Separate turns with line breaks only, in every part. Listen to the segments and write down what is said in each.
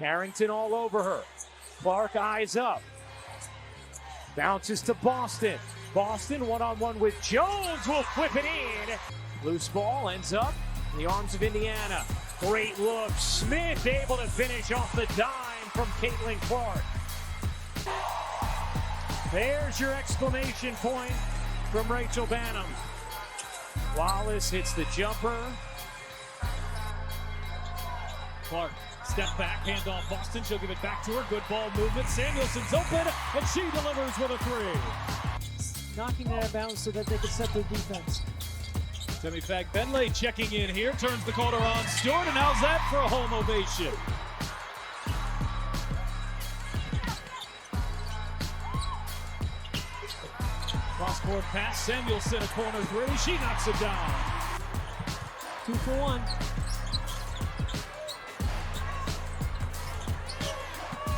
Carrington all over her. Clark eyes up. Bounces to Boston. Boston one-on-one with Jones will whip it in. Loose ball ends up in the arms of Indiana. Great look. Smith able to finish off the dime from Caitlin Clark. There's your exclamation point from Rachel Banham. Wallace hits the jumper.
Clark, step back, hand off Boston. She'll give it back to her. Good ball movement. Samuelson's open, and she delivers with a three.
Knocking it out of bounds so that they can set their defense.
Semi Fagbenle checking in here, turns the corner on Stewart, and how's that for a home ovation? Cross-court pass, Samuelson, a corner three, she knocks it down.
2 for 1.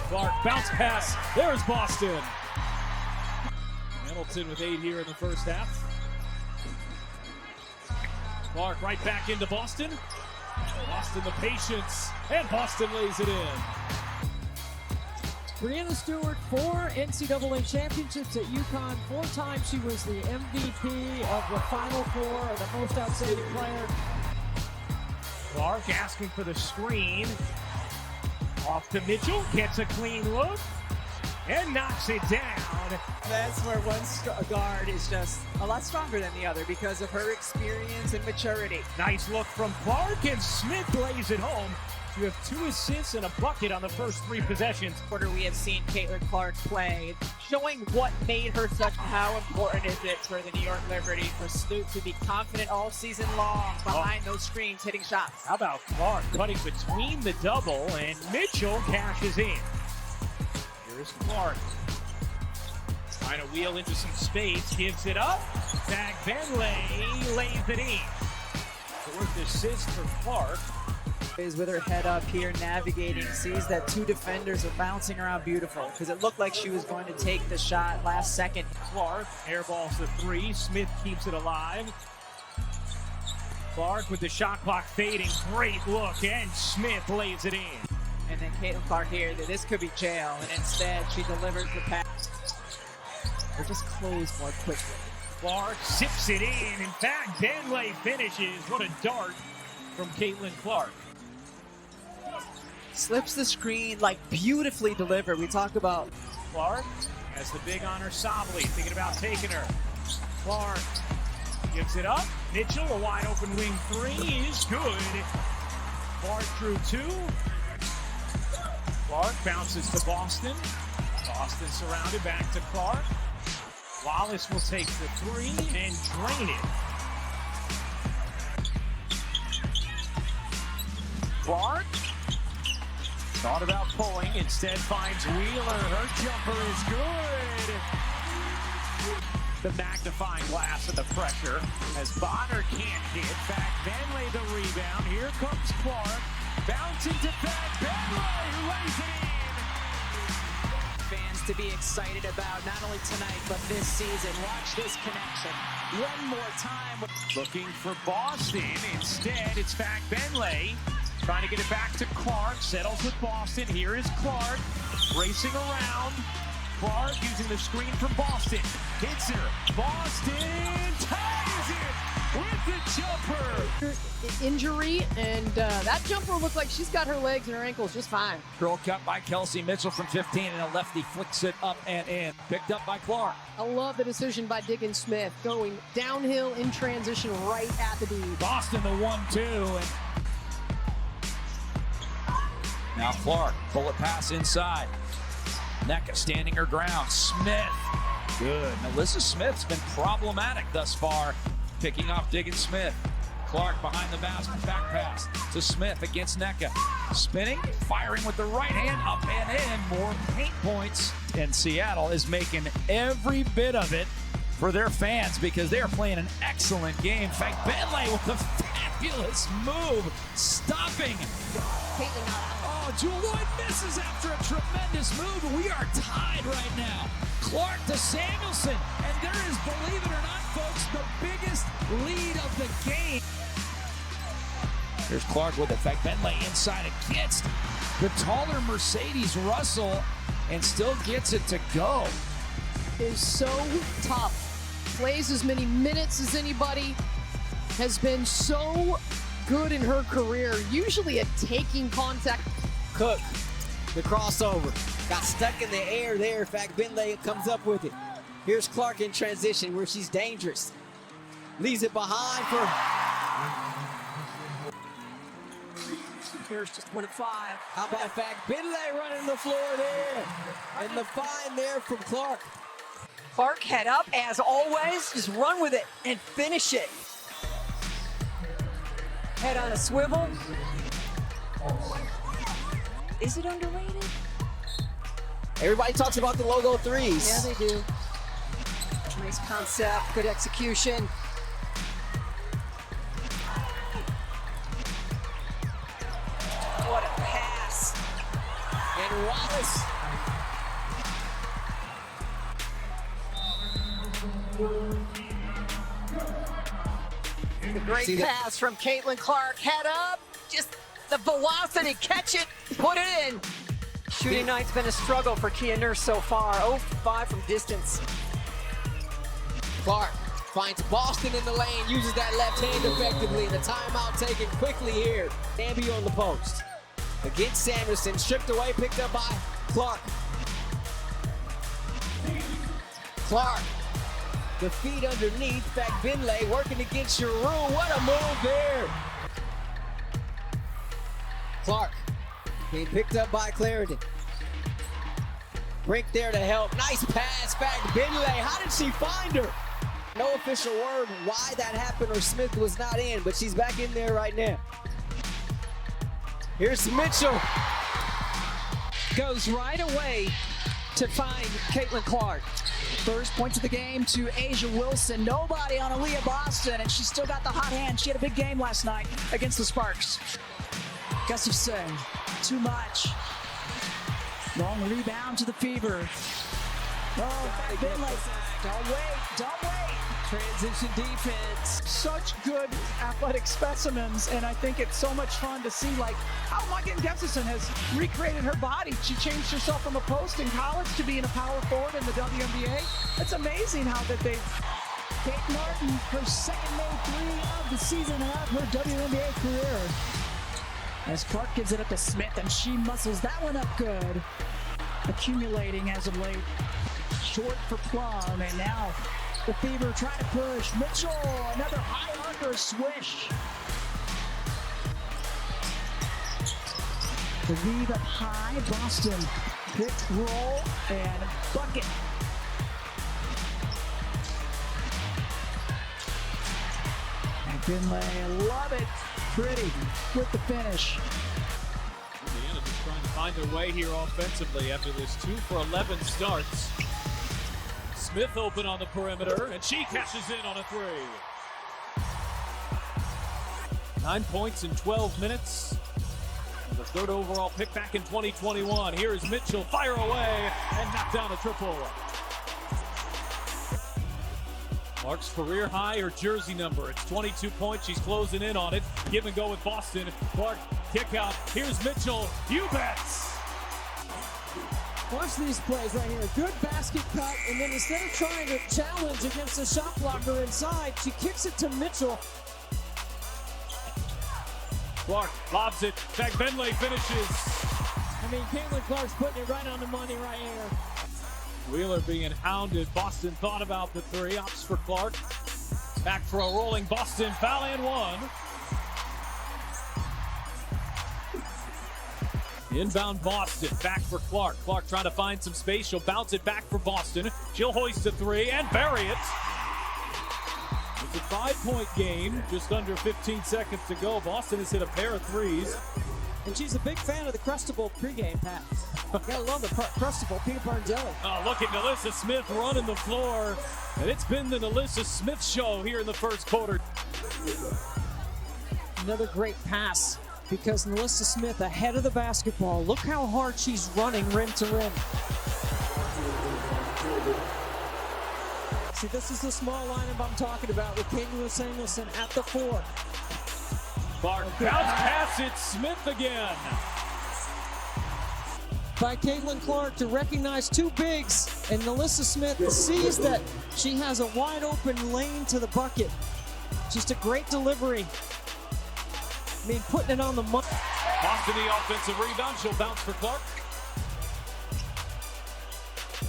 Clark, bounce pass, there's Boston. Hamilton with 8 here in the first half. Clark right back into Boston. Boston the patience, and Boston lays it in.
Breanna Stewart, 4 NCAA championships at UConn. 4 times she was the MVP of the Final Four, the most outstanding player.
Clark asking for the screen. Off to Mitchell, gets a clean look, and knocks it down.
That's where one guard is just a lot stronger than the other because of her experience and maturity.
Nice look from Clark, and Smith lays it home. You have 2 assists and a bucket on the first 3 possessions.
Quarter we have seen Caitlin Clark play, showing what made her such. How important is it for the New York Liberty for Snoop to be confident all season long behind those screens, hitting shots?
How about Clark cutting between the double, and Mitchell cashes in. Here's Clark. Trying to wheel into some space, gives it up. Fagbenle lays it in. 4th assist for Clark.
Is with her head up here navigating, sees that 2 defenders are bouncing around beautiful because it looked like she was going to take the shot last second.
Clark airballs the 3. Smith keeps it alive. Clark with the shot clock fading. Great look, and Smith lays it in.
And then Caitlin Clark here, this could be jail, and instead she delivers the pass. Or just close more quickly.
Clark sips it in. In fact, Benley finishes. What a dart from Caitlin Clark.
Slips the screen, like beautifully delivered. We talk about
Clark has the big on her. Sably thinking about taking her. Clark gives it up. Mitchell, a wide open wing 3 is good. Clark drew 2. Clark bounces to Boston. Boston surrounded, back to Clark. Wallace will take the 3 and drain it. Clark thought about pulling, instead finds Wheeler. Her jumper is good. The magnifying glass of the pressure as Bonner can't hit. Fagbenle the rebound. Here comes Clark. Bouncing to Fagbenle, who lays it in.
Fans to be excited about not only tonight but this season. Watch this connection one more time.
Looking for Boston. Instead, it's Fagbenle. Trying to get it back to Clark, settles with Boston. Here is Clark, racing around. Clark using the screen from Boston. Hits her. Boston ties it with the jumper.
Injury, and that jumper looked like she's got her legs and her ankles just fine.
Curl cut by Kelsey Mitchell from 15, and a lefty flicks it up and in. Picked up by Clark.
I love the decision by Diggin Smith, going downhill in transition right at the D.
Boston the 1-2, and now Clark, bullet pass inside. Nneka standing her ground. Smith, good. Alyssa Smith's been problematic thus far, picking off Diggin Smith. Clark behind the basket, back pass to Smith against Nneka. Spinning, firing with the right hand, up and in. More paint points. And Seattle is making every bit of it for their fans because they are playing an excellent game. Fagbenle with a fabulous move, stopping. Oh, Jewel Lloyd misses after a tremendous move. We are tied right now. Clark to Samuelson, and there is, believe it or not, folks, the biggest lead of the game. Here's Clark with it. Fagbenle inside against the taller Mercedes Russell and still gets it to go.
Is so tough. Plays as many minutes as anybody. Has been so good in her career. Usually a taking contact.
Cook, the crossover. Got stuck in the air there. In fact, Bentley comes up with it. Here's Clark in transition where she's dangerous. Leaves it behind for...
Here's just 1 of 5.
How about fact, Bentley running the floor there. And the find there from Clark.
Clark head up as always. Just run with it and finish it. Head on a swivel. Is it underrated?
Everybody talks about the logo threes.
Yeah, they do.
Nice concept, good execution. What a pass.
And Wallace.
The great pass from Caitlin Clark. Head up. Just the velocity. Catch it. Put it in. Shooting night's been a struggle for Kia Nurse so far. 0-5 from distance.
Clark finds Boston in the lane, uses that left hand effectively. The timeout taken quickly here. Ambi on the post. Against Samuelson, stripped away, picked up by Clark. Clark, the feet underneath. Back Bentley working against Giroux. What a move there. Clark being picked up by Clarendon. Brink there to help. Nice pass back Bentley. How did she find her? No official word why that happened or Smith was not in, but she's back in there right now. Here's Mitchell.
Goes right away to find Caitlin Clark. First points of the game to Asia Wilson. Nobody on Aaliyah Boston, and she's still got the hot hand. She had a big game last night against the Sparks. Gustafson, too much. Long rebound to the Fever. Oh, Bentley. Don't wait. Transition defense.
Such good athletic specimens, and I think it's so much fun to see like how Megan Gustafson has recreated her body. She changed herself from a post in college to being a power forward in the WNBA. It's amazing how that they've...
Kate Martin, her second made three of the season and of her WNBA career. As Clark gives it up to Smith, and she muscles that one up good. Accumulating as of late. Short for Plum, and now the Fever trying to push. Mitchell, another high archer swish. The lead up high, Boston pick, roll, and bucket. And Finlay, love it. Pretty with the finish.
Indiana just trying to find their way here offensively after this 2 for 11 starts. Smith open on the perimeter, and she cashes in on a 3. 9 points in 12 minutes. The third overall pick back in 2021. Here is Mitchell, fire away, and knock down a triple. Clark's career high, her jersey number. It's 22 points. She's closing in on it. Give and go with Boston. Clark, kick out. Here's Mitchell. You bets.
Watch these plays right here. Good basket cut, and then instead of trying to challenge against the shot blocker inside, she kicks it to Mitchell.
Clark lobs it. Zach Bentley finishes.
I mean, Caitlin Clark's putting it right on the money right here.
Wheeler being hounded. Boston thought about the 3. Opts for Clark. Back for a rolling Boston. Foul and 1. Inbound Boston, back for Clark. Clark trying to find some space. She'll bounce it back for Boston. She'll hoist a 3 and bury it. It's a 5-point game, just under 15 seconds to go. Boston has hit a pair of 3s.
And she's a big fan of the Crustable pregame pass. You gotta love the Crustable peanut butter and jelly.
Oh, look at NaLyssa Smith running the floor. And it's been the NaLyssa Smith show here in the first quarter.
Another great pass, because NaLyssa Smith ahead of the basketball. Look how hard she's running rim to rim. See, this is the small lineup I'm talking about with Kayla Samuelson at the 4.
Clark bounce pass, it's Smith again.
by Caitlin Clark to recognize two bigs, and NaLyssa Smith sees that she has a wide open lane to the bucket. Just a great delivery. I mean, putting it on the money.
Boston the offensive rebound. She'll bounce for Clark.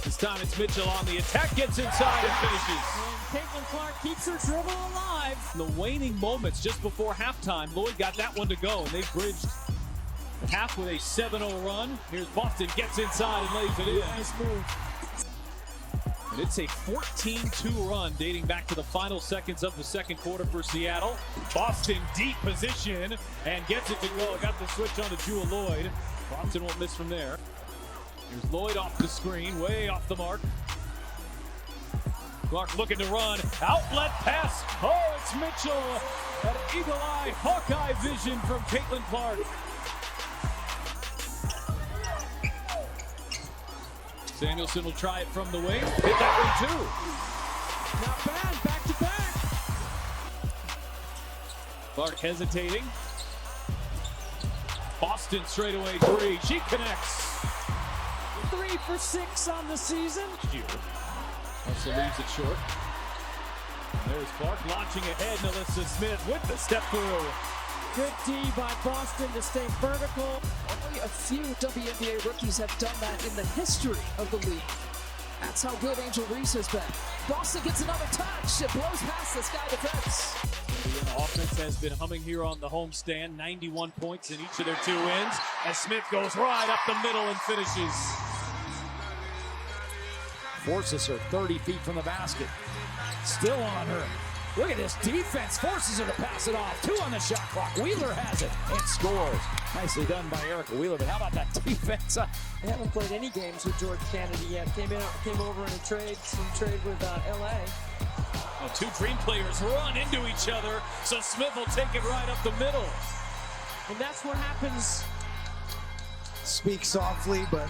This time it's Mitchell on the attack, gets inside and finishes.
And Caitlin Clark keeps her dribble alive.
In the waning moments just before halftime, Lloyd got that one to go, and they've bridged the half with a 7-0 run. Here's Boston, gets inside and lays it in.
Nice move.
And it's a 14-2 run dating back to the final seconds of the second quarter for Seattle. Boston deep position and gets it to go. Got the switch on to Jewell Loyd. Boston won't miss from there. Here's Loyd off the screen, way off the mark. Clark looking to run. Outlet pass. Oh, it's Mitchell. An eagle-eye, Hawkeye vision from Caitlin Clark. Samuelson will try it from the wing. Hit that one too.
Not bad, back to back.
Clark hesitating. Boston straightaway three. She connects.
3 for 6 on the season.
Also leaves it short. And there's Clark launching ahead. NaLyssa Smith with the step through.
Good D by Boston to stay vertical.
Only a few WNBA rookies have done that in the history of the league. That's how good Angel Reese has been. Boston gets another touch. It blows past the Sky defense.
The offense has been humming here on the homestand. 91 points in each of their 2 wins. As Smith goes right up the middle and finishes.
Forces her 30 feet from the basket. Still on her. Look at this defense. Forces her to pass it off. 2 on the shot clock. Wheeler has it and scores. Nicely done by Erica Wheeler. But how about that defense?
They haven't played any games with George Kennedy yet. Came over in a trade with LA.
Well, 2 Dream players run into each other, so Smith will take it right up the middle.
And that's what happens.
Speak softly, but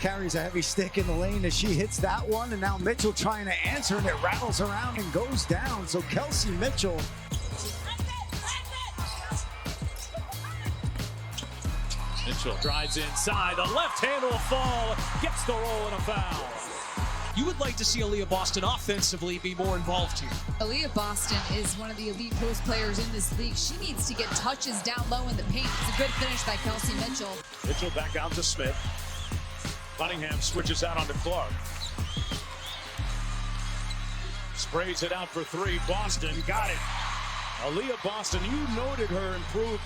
carries a heavy stick in the lane as she hits that one, and now Mitchell trying to answer, and it rattles around and goes down. So Kelsey Mitchell.
Mitchell drives inside. The left hand will fall. Gets the roll and a foul.
You would like to see Aaliyah Boston offensively be more involved here.
Aaliyah Boston is one of the elite post players in this league. She needs to get touches down low in the paint. It's a good finish by Kelsey Mitchell.
Mitchell back out to Smith. Cunningham switches out onto Clark. Sprays it out for 3. Boston got it. Aaliyah Boston, you noted her improved.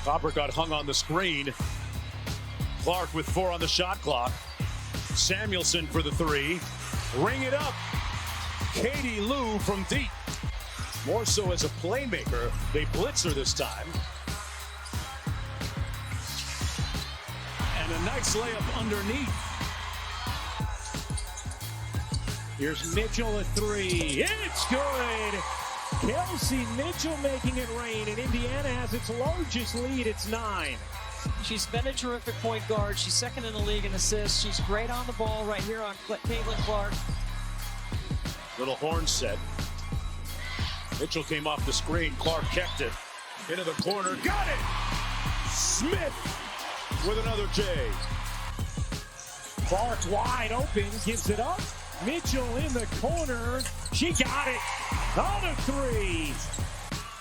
Copper got hung on the screen. Clark with 4 on the shot clock. Samuelson for the 3. Ring it up. Katie Lou from deep. More so as a playmaker. They blitz her this time. And a nice layup underneath. Here's Mitchell at 3. It's good. Kelsey Mitchell making it rain, and Indiana has its largest lead. It's 9.
She's been a terrific point guard. She's second in the league in assists. She's great on the ball right here on Caitlin Clark.
Little horn set. Mitchell came off the screen. Clark kept it. Into the corner. Got it! Smith with another J. Clark wide open. Gives it up. Mitchell in the corner. She got it. Another 3.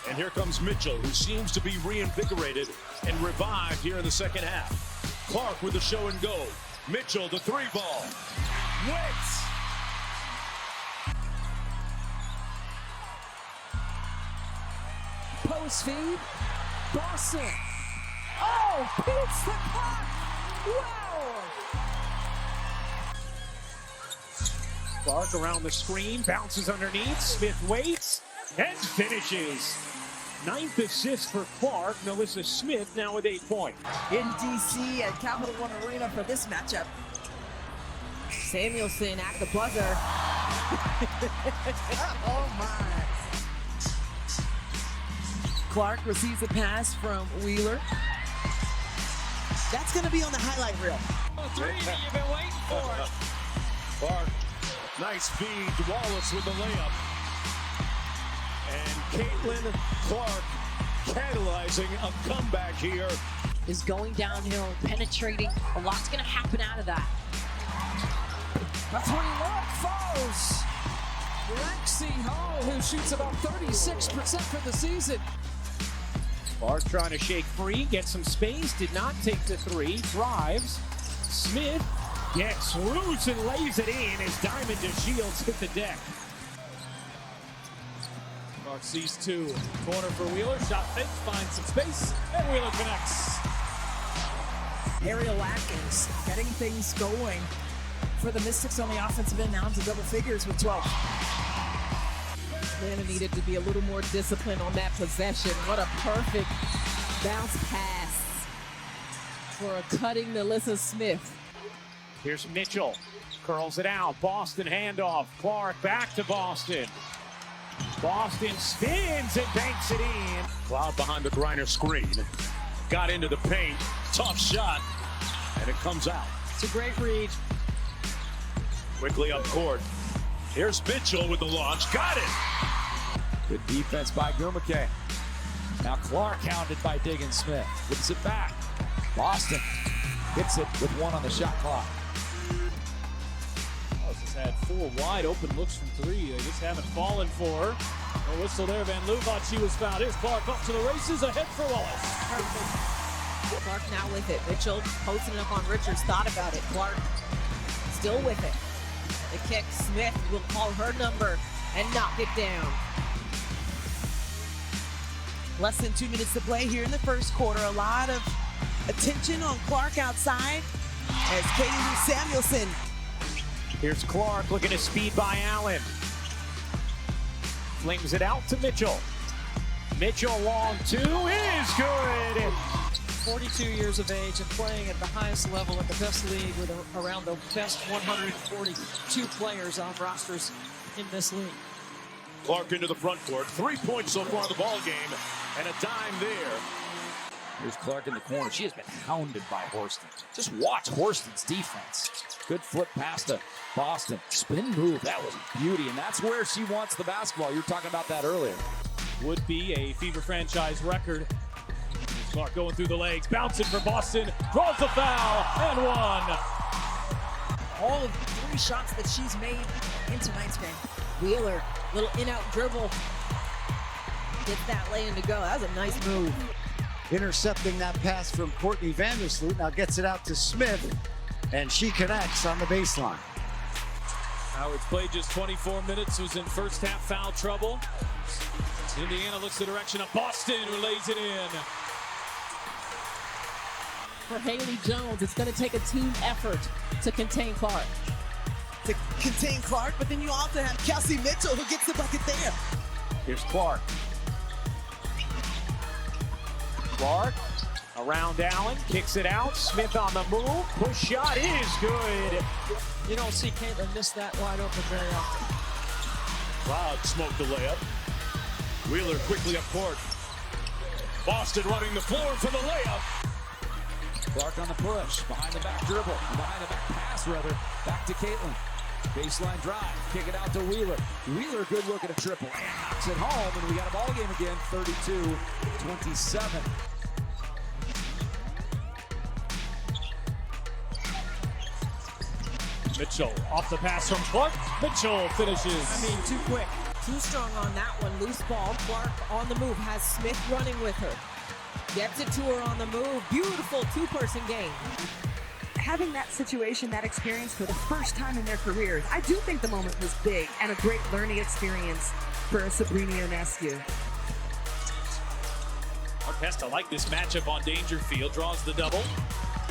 And here comes Mitchell, who seems to be reinvigorated and revived here in the second half. Clark with the show and go. Mitchell, the 3 ball. Wicks.
Post feed. Boston. Oh, beats the clock. Wow.
Clark around the screen, bounces underneath. Smith waits and finishes. 9th assist for Clark. NaLyssa Smith now with 8 points.
In DC at Capital One Arena for this matchup.
Samuelson at the buzzer.
Oh my. Clark receives a pass from Wheeler. That's going to be on the highlight reel.
3 that you've been waiting for.
Clark, nice feed to Wallace with the layup. And Caitlin Clark catalyzing a comeback here
is going downhill, penetrating. A lot's going to happen out of that.
A three-look falls. Lexi Hall, who shoots about 36% for the season.
Clark trying to shake free, get some space, did not take the three, drives. Smith gets loose and lays it in as Diamond DeShields hit the deck.
Clark sees two. Corner for Wheeler, shot fake, finds some space, and Wheeler connects.
Ariel Atkins getting things going for the Mystics on the offensive end, now into double figures with 12.
Atlanta needed to be a little more disciplined on that possession. What a perfect bounce pass for a cutting Melissa Smith.
Here's Mitchell, curls it out, Boston handoff, Clark back to Boston. Boston spins and banks it in. Cloud behind the Griner screen. Got into the paint, tough shot, and it comes out.
It's a great read.
Quickly up court. Here's Mitchell with the launch, got it!
Good defense by Gumake. Now Clark hounded by Diggins Smith. Gets it back. Boston hits it with one on the shot clock.
Wallace has had four wide open looks from three. They just haven't fallen for her. No whistle there. Van Loo thought she was fouled. Here's Clark up to the races, ahead for Wallace.
Clark now with it. Mitchell posting up on Richards, thought about it. Clark still with it. The kick, Smith will call her number and knock it down.
Less than 2 minutes to play here in the first quarter. A lot of attention on Clark outside as Katie Samuelson.
Here's Clark looking to speed by Allen. Flings it out to Mitchell. Mitchell long two is good.
42 years of age and playing at the highest level at the best league with around the best 142 players on rosters in this league.
Clark into the front court. 3 points so far in the ball game, and a dime there.
Here's Clark in the corner. She has been hounded by Horston. Just watch Horston's defense. Good flip pass to Boston. Spin move. That was beauty, and that's where she wants the basketball. You were talking about that earlier.
Would be a Fever franchise record. Here's Clark going through the legs, bouncing for Boston, draws the foul, and one.
All of the three shots that she's made in tonight's game.
Wheeler, little in-out dribble. Gets that lay-in to go. That was a nice move.
Intercepting that pass from Courtney Vandersloot. Now gets it out to Smith, and she connects on the baseline.
Howard's played just 24 minutes, was in first half foul trouble. Indiana looks the direction of Boston, who lays it in.
For Haley Jones, it's going to take a team effort to contain Clark.
To contain Clark, but then you also have Kelsey Mitchell who gets the bucket there.
Here's Clark. Clark around Allen, kicks it out. Smith on the move. Push shot is good.
You don't see Caitlin miss that wide open very often.
Cloud smoked the layup. Wheeler quickly up court. Boston running the floor for the layup.
Clark on the push, behind the back dribble, behind the back pass rather, back to Caitlin. Baseline drive, kick it out to Wheeler. Wheeler, good look at a triple, and knocks it home, and we got a ball game again, 32-27.
Mitchell off the pass from Clark. Mitchell finishes.
I mean, too quick, too strong on that one. Loose ball. Clark on the move, has Smith running with her. Gets it to her on the move. Beautiful two-person game.
Having that situation, that experience for the first time in their careers, I do think the moment was big and a great learning experience for Sabrina Ionescu.
Clark has to like this matchup on Dangerfield. Draws the double.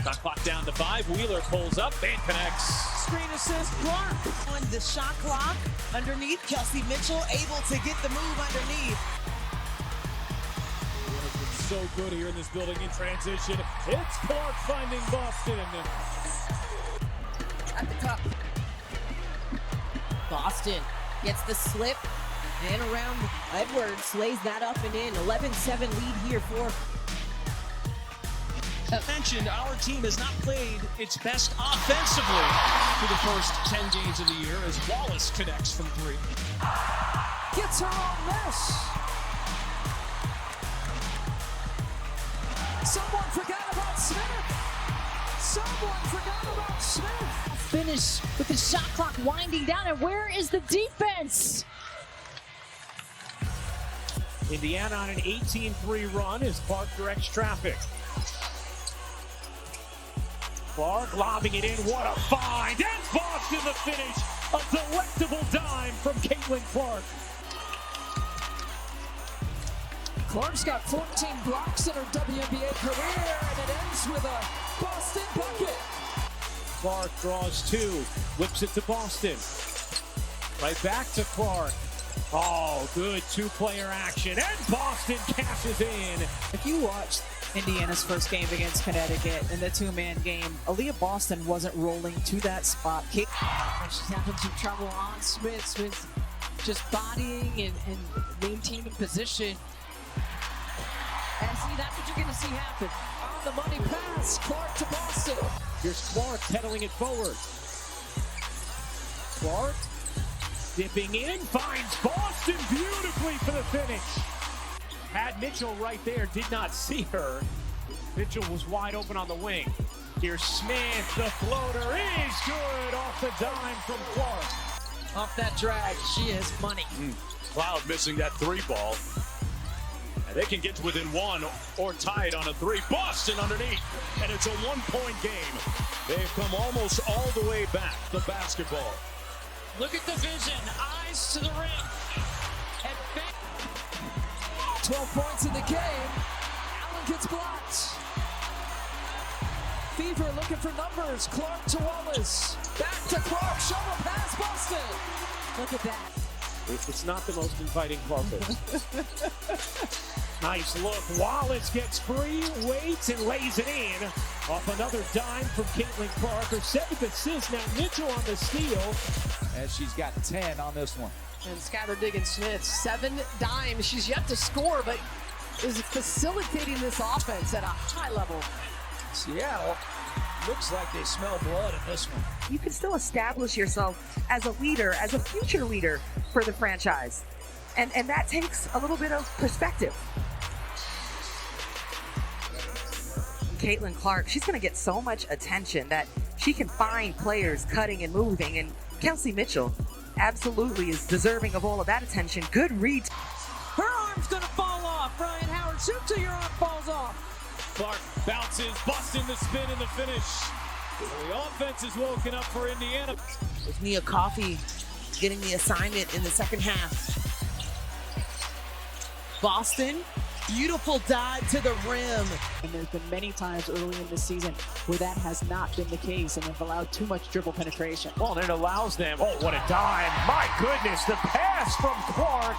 Shot clock down to 5. Wheeler pulls up and connects.
Screen assist, Clark on the shot clock. Underneath, Kelsey Mitchell able to get the move underneath.
So good here in this building in transition. It's Clark finding Boston.
At the cup. Boston gets the slip and around Edwards, lays that up and in. 11-7 lead here for.
Mentioned, our team has not played its best offensively through the first 10 games of the year as Wallace connects from 3.
Gets her own mess. Someone forgot about
someone forgot about Smith.
Finish with the shot clock winding down, and where is the defense?
Indiana on an 18-3 run as Clark directs traffic. Clark lobbing it in, what a find! And Boston the finish! A delectable dime from Caitlin Clark.
Clark's got 14 blocks in her WNBA career, and it ends with a Boston bucket.
Clark draws two, whips it to Boston. Right back to Clark. Oh, good two-player action, and Boston cashes in.
If you watched Indiana's first game against Connecticut in the two-man game, Aaliyah Boston wasn't rolling to that spot.
She's having some trouble on Smith. Smith just bodying and maintaining position. And see, that's what you're going to see happen. On the money pass, Clark to Boston.
Here's Clark pedaling it forward. Clark dipping in, finds Boston beautifully for the finish. Had Mitchell right there, did not see her. Mitchell was wide open on the wing. Here's Smith, the floater is good off the dime from Clark.
Off that drag, she is money.
Cloud missing that three ball. And they can get to within one or tie it on a three. Boston underneath, and it's a one-point game. They've come almost all the way back, the basketball.
Look at the vision, eyes to the ring. And 12 points in the game. Allen gets blocked. Fever looking for numbers. Clark to Wallace. Back to Clark. Shovel pass Boston. Look at that.
It's not the most inviting carpet. Nice look. Wallace gets free, waits, and lays it in. Off another dime from Caitlin Clark. Her 7th assist. Now Mitchell on the steal.
As she's got 10 on this one.
And Skylar Diggins-Smith, 7 dimes. She's yet to score, but is facilitating this offense at a high level.
Seattle looks like they smell blood in this one.
You can still establish yourself as a leader, as a future leader for the franchise. And that takes a little bit of perspective. Caitlin Clark, she's going to get so much attention that she can find players cutting and moving. And Kelsey Mitchell absolutely is deserving of all of that attention. Good read.
Her arm's going to fall off. Ryan Howard shoots till your arm falls off.
Clark bounces, busting the spin and the finish. The offense is woken up for Indiana.
With Mia Coffey getting the assignment in the second half. Boston, beautiful dive to the rim.
And there's been many times early in the season where that has not been the case, and they've allowed too much dribble penetration.
Well, and it allows them. Oh, what a dime. My goodness, the pass from Clark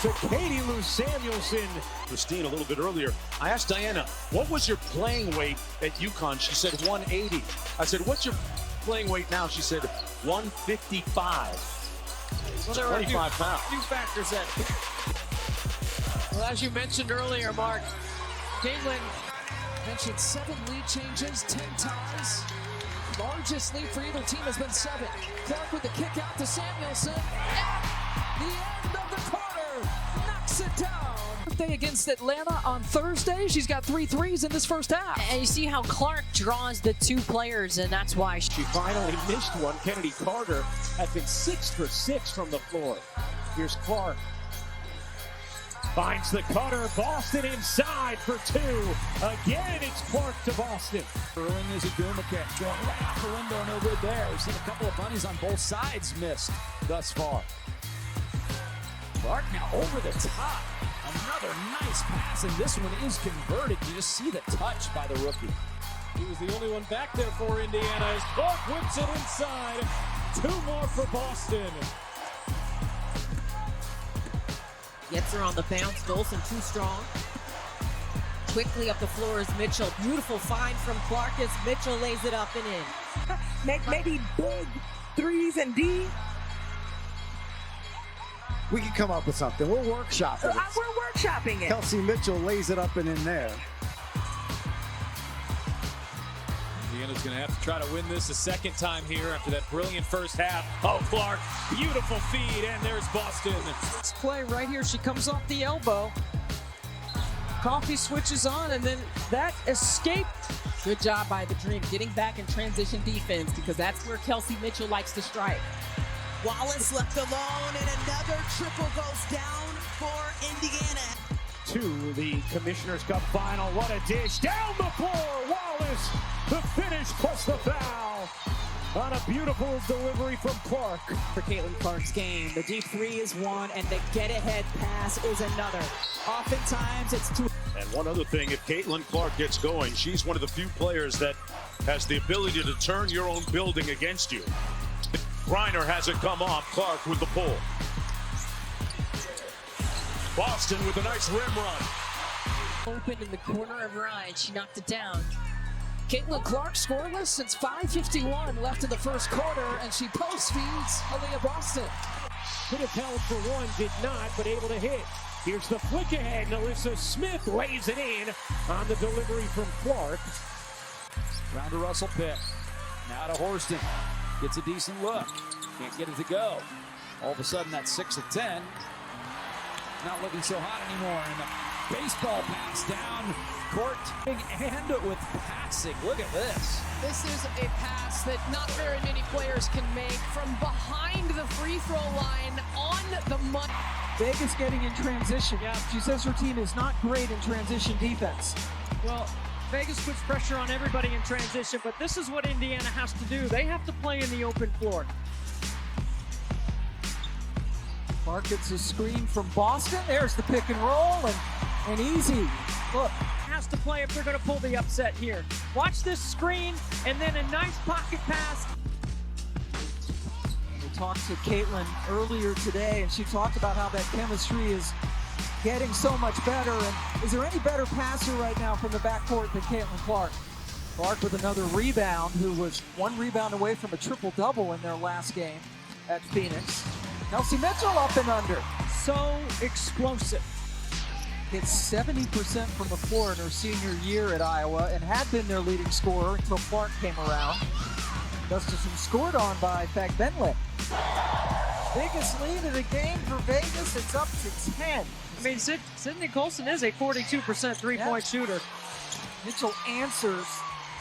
to Katie Lou Samuelson.
Christine, a little bit earlier, I asked Diana, what was your playing weight at UConn? She said 180. I said, what's your playing weight now? She said 155.
Well, there were
25 pounds.
Few factors that. Well, as you mentioned earlier, Mark, Caitlin mentioned 7 lead changes, 10 ties. Largest lead for either team has been 7. Clark with the kick out to Samuelson. At the end of the quarter, knocks it down. Birthday against Atlanta on Thursday. She's got 3 threes in this first half.
And you see how Clark draws the 2 players, and that's why
She finally missed one. Kennedy Carter had been 6 for 6 from the floor. Here's Clark. Finds the cutter. Boston inside for 2. Again, it's Clark to Boston.
Erling is a Dumaket going right out the window, no good there. We've seen a couple of bunnies on both sides missed thus far. Clark now over the top. Another nice pass, and this one is converted. You just see the touch by the rookie.
He was the only one back there for Indiana as Clark whips it inside. 2 more for Boston.
gets her on the bounce. Dolson too strong. Quickly up the floor is Mitchell. Beautiful find from Clark as Mitchell lays it up and in.
Maybe big threes and D.
We can come up with something. We'll workshop it.
We're workshopping it.
Kelsey Mitchell lays it up and in there.
Indiana's going to have to try to win this a second time here after that brilliant first half. Oh, Clark, beautiful feed, and there's Boston.
This play right here, she comes off the elbow. Coffey switches on, and then that escape
Good job by the Dream, getting back in transition defense because that's where Kelsey Mitchell likes to strike.
Wallace left alone, and another triple goes down for Indiana.
To the Commissioner's Cup final. What a dish. Down the floor. Wallace, the finish plus the foul. On a beautiful delivery from Clark.
For Caitlin Clark's game, the deep three is one, and the get-ahead pass is another. Oftentimes, it's two.
And one other thing, if Caitlin Clark gets going, she's one of the few players that has the ability to turn your own building against you. Griner has it come off. Clark with the pull. Boston with a nice rim run.
Open in the corner of Ryan. She knocked it down. Caitlin Clark scoreless since 5:51 left in the first quarter, and she post feeds Aaliyah Boston.
Could have held for one, did not, but able to hit. Here's the flick ahead. Alyssa Smith lays it in on the delivery from Clark.
Round to Russell Pitt. Now to Horston. Gets a decent look. Can't get it to go. All of a sudden, that's 6 of 10. Not looking so hot anymore. And the baseball pass down court and with passing. Look at this.
This is a pass that not very many players can make from behind the free throw line on the money.
Vegas getting in transition. Yeah, she says her team is not great in transition defense.
Well, Vegas puts pressure on everybody in transition, but this is what Indiana has to do. They have to play in the open floor.
Clark gets a screen from Boston. There's the pick and roll, and easy. Look.
Has to play if they're going to pull the upset here. Watch this screen, and then a nice pocket pass.
We talked to Caitlin earlier today, and she talked about how that chemistry is getting so much better. And is there any better passer right now from the backcourt than Caitlin Clark? Clark with another rebound, who was one rebound away from a triple-double in their last game at Phoenix. Kelsey Mitchell up and under.
So explosive.
Hit 70% from the floor in her senior year at Iowa and had been their leading scorer until Clark came around. Gustafson scored on by Fagbenle. Biggest lead of the game for Vegas. It's up to 10.
I mean, Sydney Colson is a 42% three-point shooter.
Mitchell answers.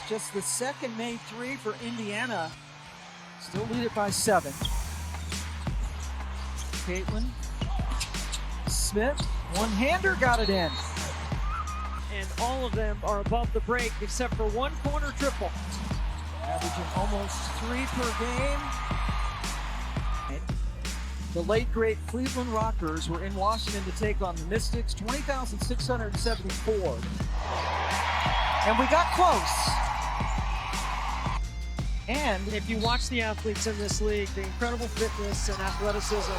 Just the second made three for Indiana. Still lead it by 7. Caitlin Smith, one-hander, got it in.
And all of them are above the break except for one corner triple.
Averaging almost 3 per game. The late, great Cleveland Rockers were in Washington to take on the Mystics, 20,674. And we got close.
And if you watch the athletes in this league, the incredible fitness and athleticism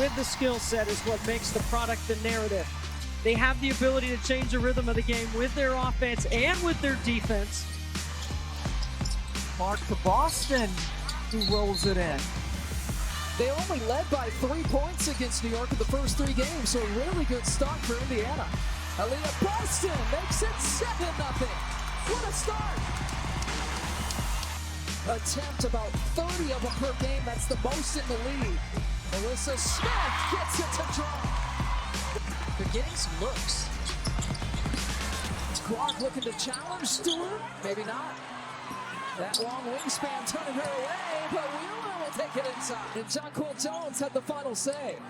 with the skill set is what makes the product the narrative. They have the ability to change the rhythm of the game with their offense and with their defense.
Clark to Boston, who rolls it in.
They only led by 3 points against New York in the first 3 games, so a really good start for Indiana. Aaliyah Boston makes it 7-0. What a start! Attempt about 30 of them per game. That's the most in the league. Alyssa Smith gets it to drop. They're getting some looks. Clark looking to challenge Stewart. Maybe not. That long wingspan turning her away, but Wheeler will take it inside. And Jonquel Jones had the final say.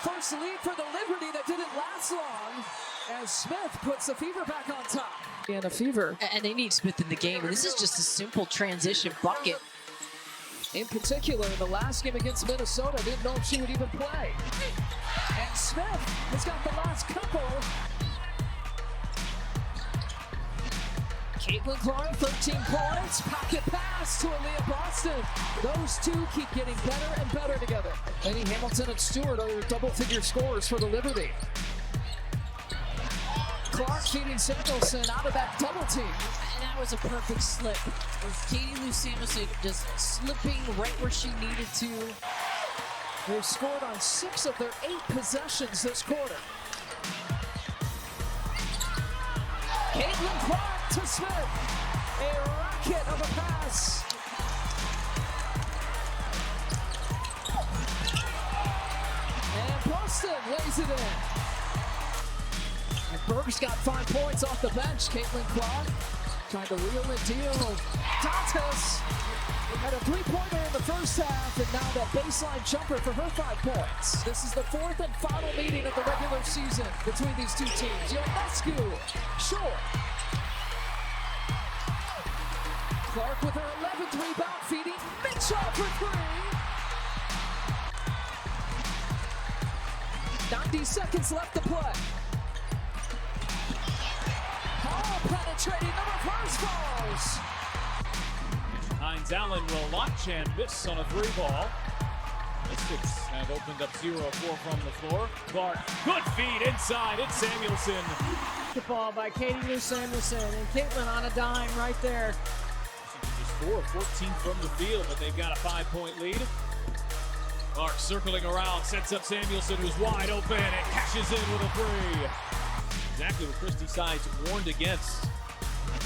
First lead for the Liberty that didn't last long as Smith puts the Fever back on top. And a Fever.
And they need Smith in the game, and this is just a simple transition bucket.
In particular, in the last game against Minnesota, didn't know if she would even play. And Smith has got the last couple. Caitlin Clark, 13 points, pocket pass to Aaliyah Boston. Those two keep getting better and better together. Penny Hamilton and Stewart are double-figure scorers for the Liberty. Clark feeding Samuelson out of that double team.
And that was a perfect slip. With Katie Lou Samuelson just slipping right where she needed to.
They've scored on 6 of their 8 possessions this quarter. Caitlin Clark to Smith. A rocket of a pass. And Boston lays it in. And Berg's got 5 points off the bench. Caitlin Clark trying to wheel and deal. Dantas had a three-pointer in the first half, and now that baseline jumper for her 5 points. This is the 4th and final meeting of the regular season between these two teams. Ionescu, short. Clark with her 11th rebound, feeding Mitchell for 3. 90 seconds left to play. Hall penetrating, the reverse falls.
Hines Allen will launch and miss on a 3-ball. Mystics have opened up 0-4 from the floor. Clark, good feed inside. It's Samuelson.
The ball by Katie Lou Samuelson, and Caitlin on a dime right there.
Just 4 of 14 from the field, but they've got a 5-point lead. Clark circling around, sets up Samuelson, who's wide open, and cashes in with a 3. Exactly what Christy Sides warned against.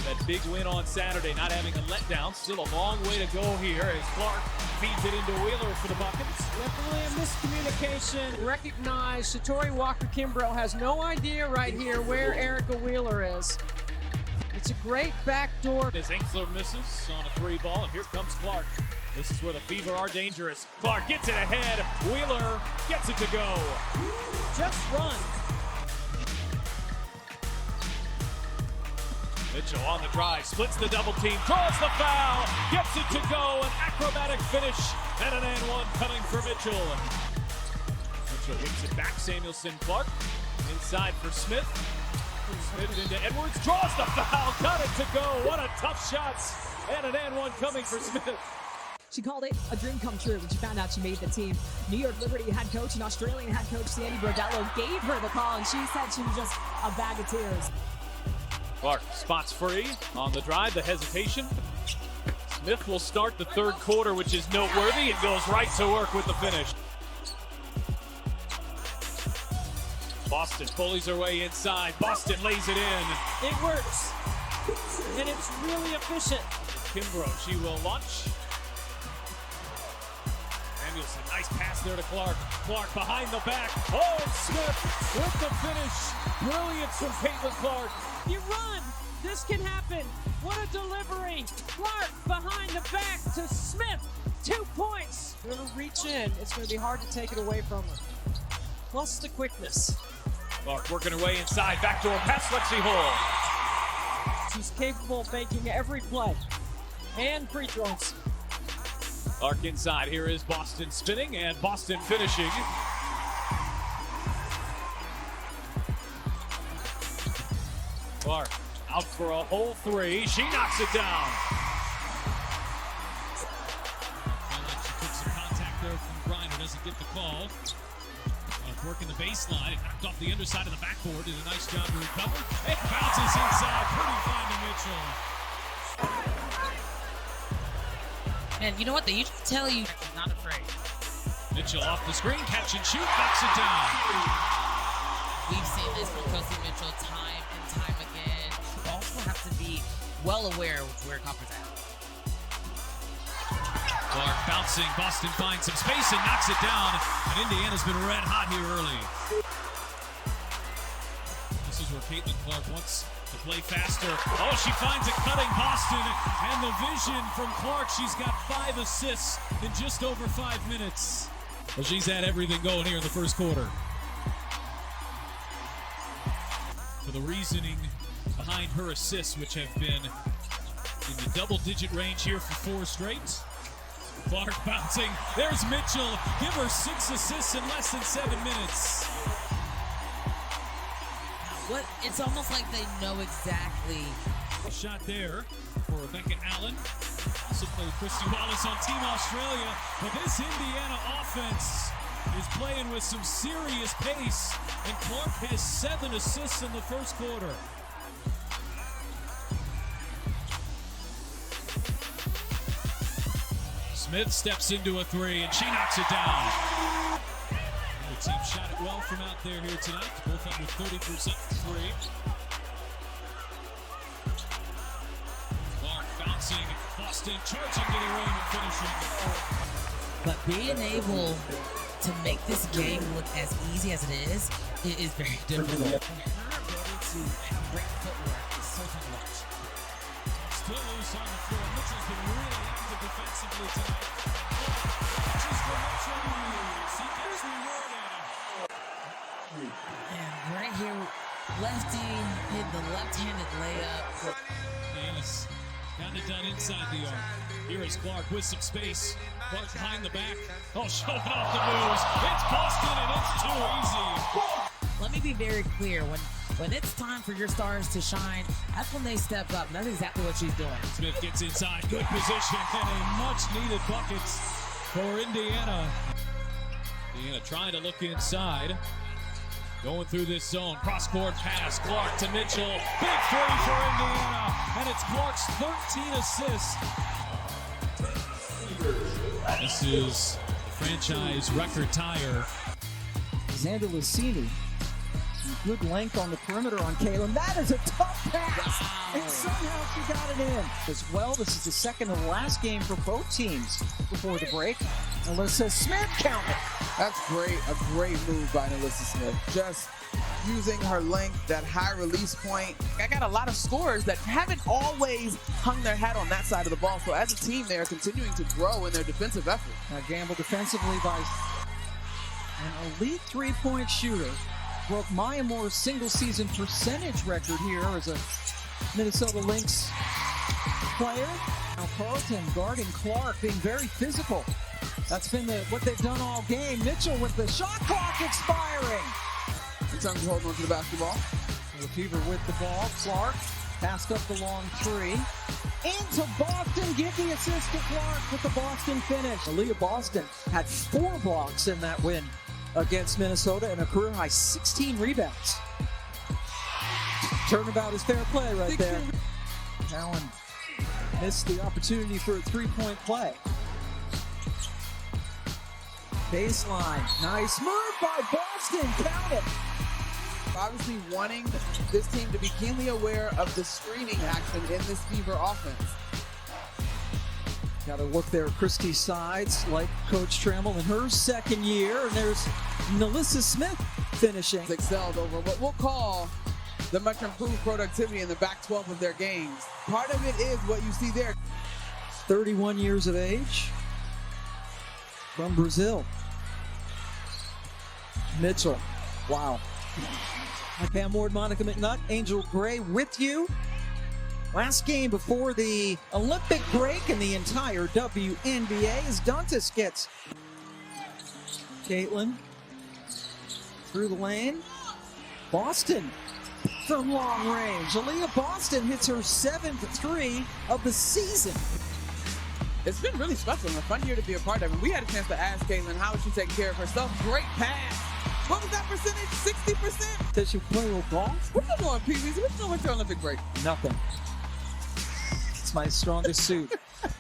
That big win on Saturday, not having a letdown. Still a long way to go here as Clark feeds it into Wheeler for the buckets.
Definitely a miscommunication. Recognize Shatori Walker-Kimbrough has no idea right here where Erica Wheeler is. It's a great backdoor.
As Enkler misses on a 3-ball, and here comes Clark. This is where the Fever are dangerous. Clark gets it ahead. Wheeler gets it to go.
Just run.
Mitchell on the drive, splits the double team, draws the foul, gets it to go, an acrobatic finish, and an and one coming for Mitchell. Mitchell whips it back, Samuelson, Clark, inside for Smith. Smith into Edwards, draws the foul, got it to go, what a tough shots, and an and one coming for Smith.
She called it a dream come true when she found out she made the team. New York Liberty head coach and Australian head coach Sandy Brodello gave her the call, and she said she was just a bag of tears.
Clark spots free on the drive, the hesitation. Smith will start the 3rd quarter, which is noteworthy, and goes right to work with the finish. Boston bullies her way inside. Boston lays it in.
It works, and it's really efficient.
Kimbrough, she will launch. Samuelson, nice pass there to Clark. Clark behind the back. Oh, Smith with the finish. Brilliance from Caitlin Clark.
You run. This can happen. What a delivery. Clark behind the back to Smith. 2 points. They're going to reach in. It's going to be hard to take it away from her. Plus the quickness.
Clark working her way inside. Backdoor pass, Lexi Hall.
She's capable of making every play. And free throws.
Clark inside. Here is Boston spinning and Boston finishing. Clark out for a whole 3. She knocks it down.
She took some contact there from Griner. Doesn't get the call. Working the baseline. It knocked off the underside of the backboard. Did a nice job to recover. It bounces inside. Pretty fine to Mitchell.
And you know what? They usually tell you, not afraid.
Mitchell off the screen. Catch and shoot. Knocks it down.
We've seen this from Kelsey Mitchell time and time again. You also have to be well aware of where Copper's at.
Clark bouncing. Boston finds some space and knocks it down. And Indiana's been red hot here early. This is where Caitlin Clark wants to play faster. Oh, she finds it cutting Boston. And the vision from Clark. She's got 5 assists in just over 5 minutes. Well, she's had everything going here in the first quarter. For the reasoning behind her assists, which have been in the double-digit range here for 4 straight. Clark bouncing. There's Mitchell. Give her 6 assists in less than 7 minutes.
What? It's almost like they know exactly.
A shot there for Rebecca Allen. Also played Christy Wallace on Team Australia. But this Indiana offense is playing with some serious pace. And Clark has 7 assists in the first quarter. Smith steps into a 3, and she knocks it down. The team shot it well from out there here tonight. Both under 30% from 3. Clark bouncing. Boston charging to the rim and finishing.
But being able to make this game look as easy as it is very difficult. Her ability to have great footwork is so fun to watch.
still loose on the floor. Mitchell's been really active defensively tonight. Catches for Mitchell. He gets rewarded.
And right here, lefty hit the left-handed layup.
Yes, got it done inside the arc. Here is Clark with some space. Clark behind the back. Oh, showing off the moves. It's Boston, and it's too easy.
Let me be very clear. When it's time for your stars to shine, that's when they step up. And that's exactly what she's doing.
Smith gets inside. Good position and a much-needed bucket for Indiana. Indiana trying to look inside. Going through this zone. Cross-court pass. Clark to Mitchell. Big three for Indiana. And it's Clark's 13 assists. This is the franchise record tire.
Xander Lucini. Good length on the perimeter on Kaylin. That is a tough pass. And somehow she got it in. As well, this is the second and last game for both teams before the break. Alyssa Smith counted.
That's great. A great move by Alyssa Smith. Just using her length, that high release point. I got a lot of scorers that haven't always hung their hat on that side of the ball. So as a team, they are continuing to grow in their defensive effort.
Now gamble defensively by an elite three-point shooter. Broke Maya Moore's single-season percentage record here as a Minnesota Lynx player. Now Carlton guarding Clark, being very physical. That's been what they've done all game. Mitchell with the shot clock expiring.
Sometimes you hold on to the basketball.
The Fever with the ball. Clark passed up the long three. Into Boston. Give the assist to Clark with the Boston finish. Aaliyah Boston had 4 blocks in that win against Minnesota and a career-high 16 rebounds. Turnabout is fair play right there. Allen missed the opportunity for a three-point play. Baseline. Nice move by Boston. Count it.
Obviously wanting this team to be keenly aware of the screening action in this Fever offense.
Got to look there at Christy Sides, like Coach Trammell in her second year. And there's Alyssa Smith finishing.
Excelled over what we'll call the much improved productivity in the back 12 of their games. Part of it is what you see there.
31 years of age. From Brazil. Mitchell. Wow. I'm Pam Ward, Monica McNutt, Angel Gray with you. Last game before the Olympic break in the entire WNBA as Dantas gets Caitlin through the lane. Boston from long range. Aaliyah Boston hits her 7th three of the season.
It's been really special and a fun year to be a part of. And we had a chance to ask Caitlin how she taking care of herself. Great pass. What was that percentage? 60%?
Does she play a little golf?
What are you doing, Pee-wees? What are you doing with your Olympic break?
Nothing. It's my strongest suit.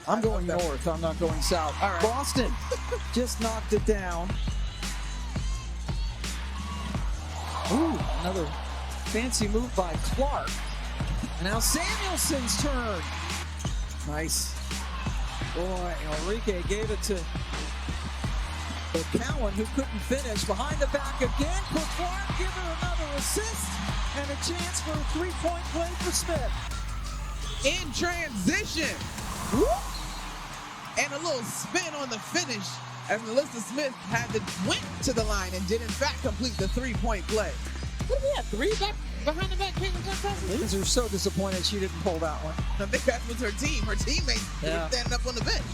I'm going north. I'm not going south.
All right.
Boston just knocked it down. Ooh, another fancy move by Clark. And now Samuelson's turn. Nice. Boy, Enrique gave it to Cowan, who couldn't finish. Behind the back again for Clark. Give her another assist. And a chance for a three-point play for Smith.
In transition. Whoop. And a little spin on the finish as Alyssa Smith went to the line and did in fact complete the three-point play. What do we have? 3 back behind the back?
Ladies are so disappointed she didn't pull that one.
I think that was her team. Her teammates were standing up on the bench.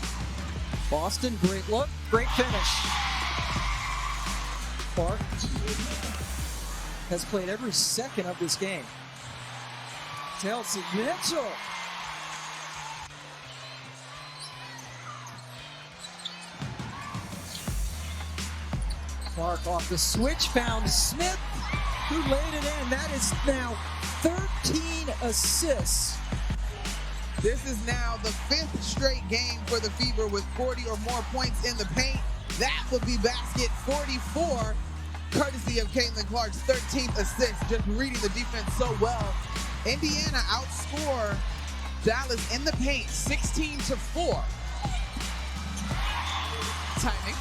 Boston, great look, great finish. Clark has played every second of this game. Chelsea Mitchell. Clark off the switch, found Smith, who laid it in. That is now 13 assists.
This is now the 5th straight game for the Fever with 40 or more points in the paint. That would be basket 44, courtesy of Caitlin Clark's 13th assist, just reading the defense so well. Indiana outscore Dallas in the paint 16-4. Timing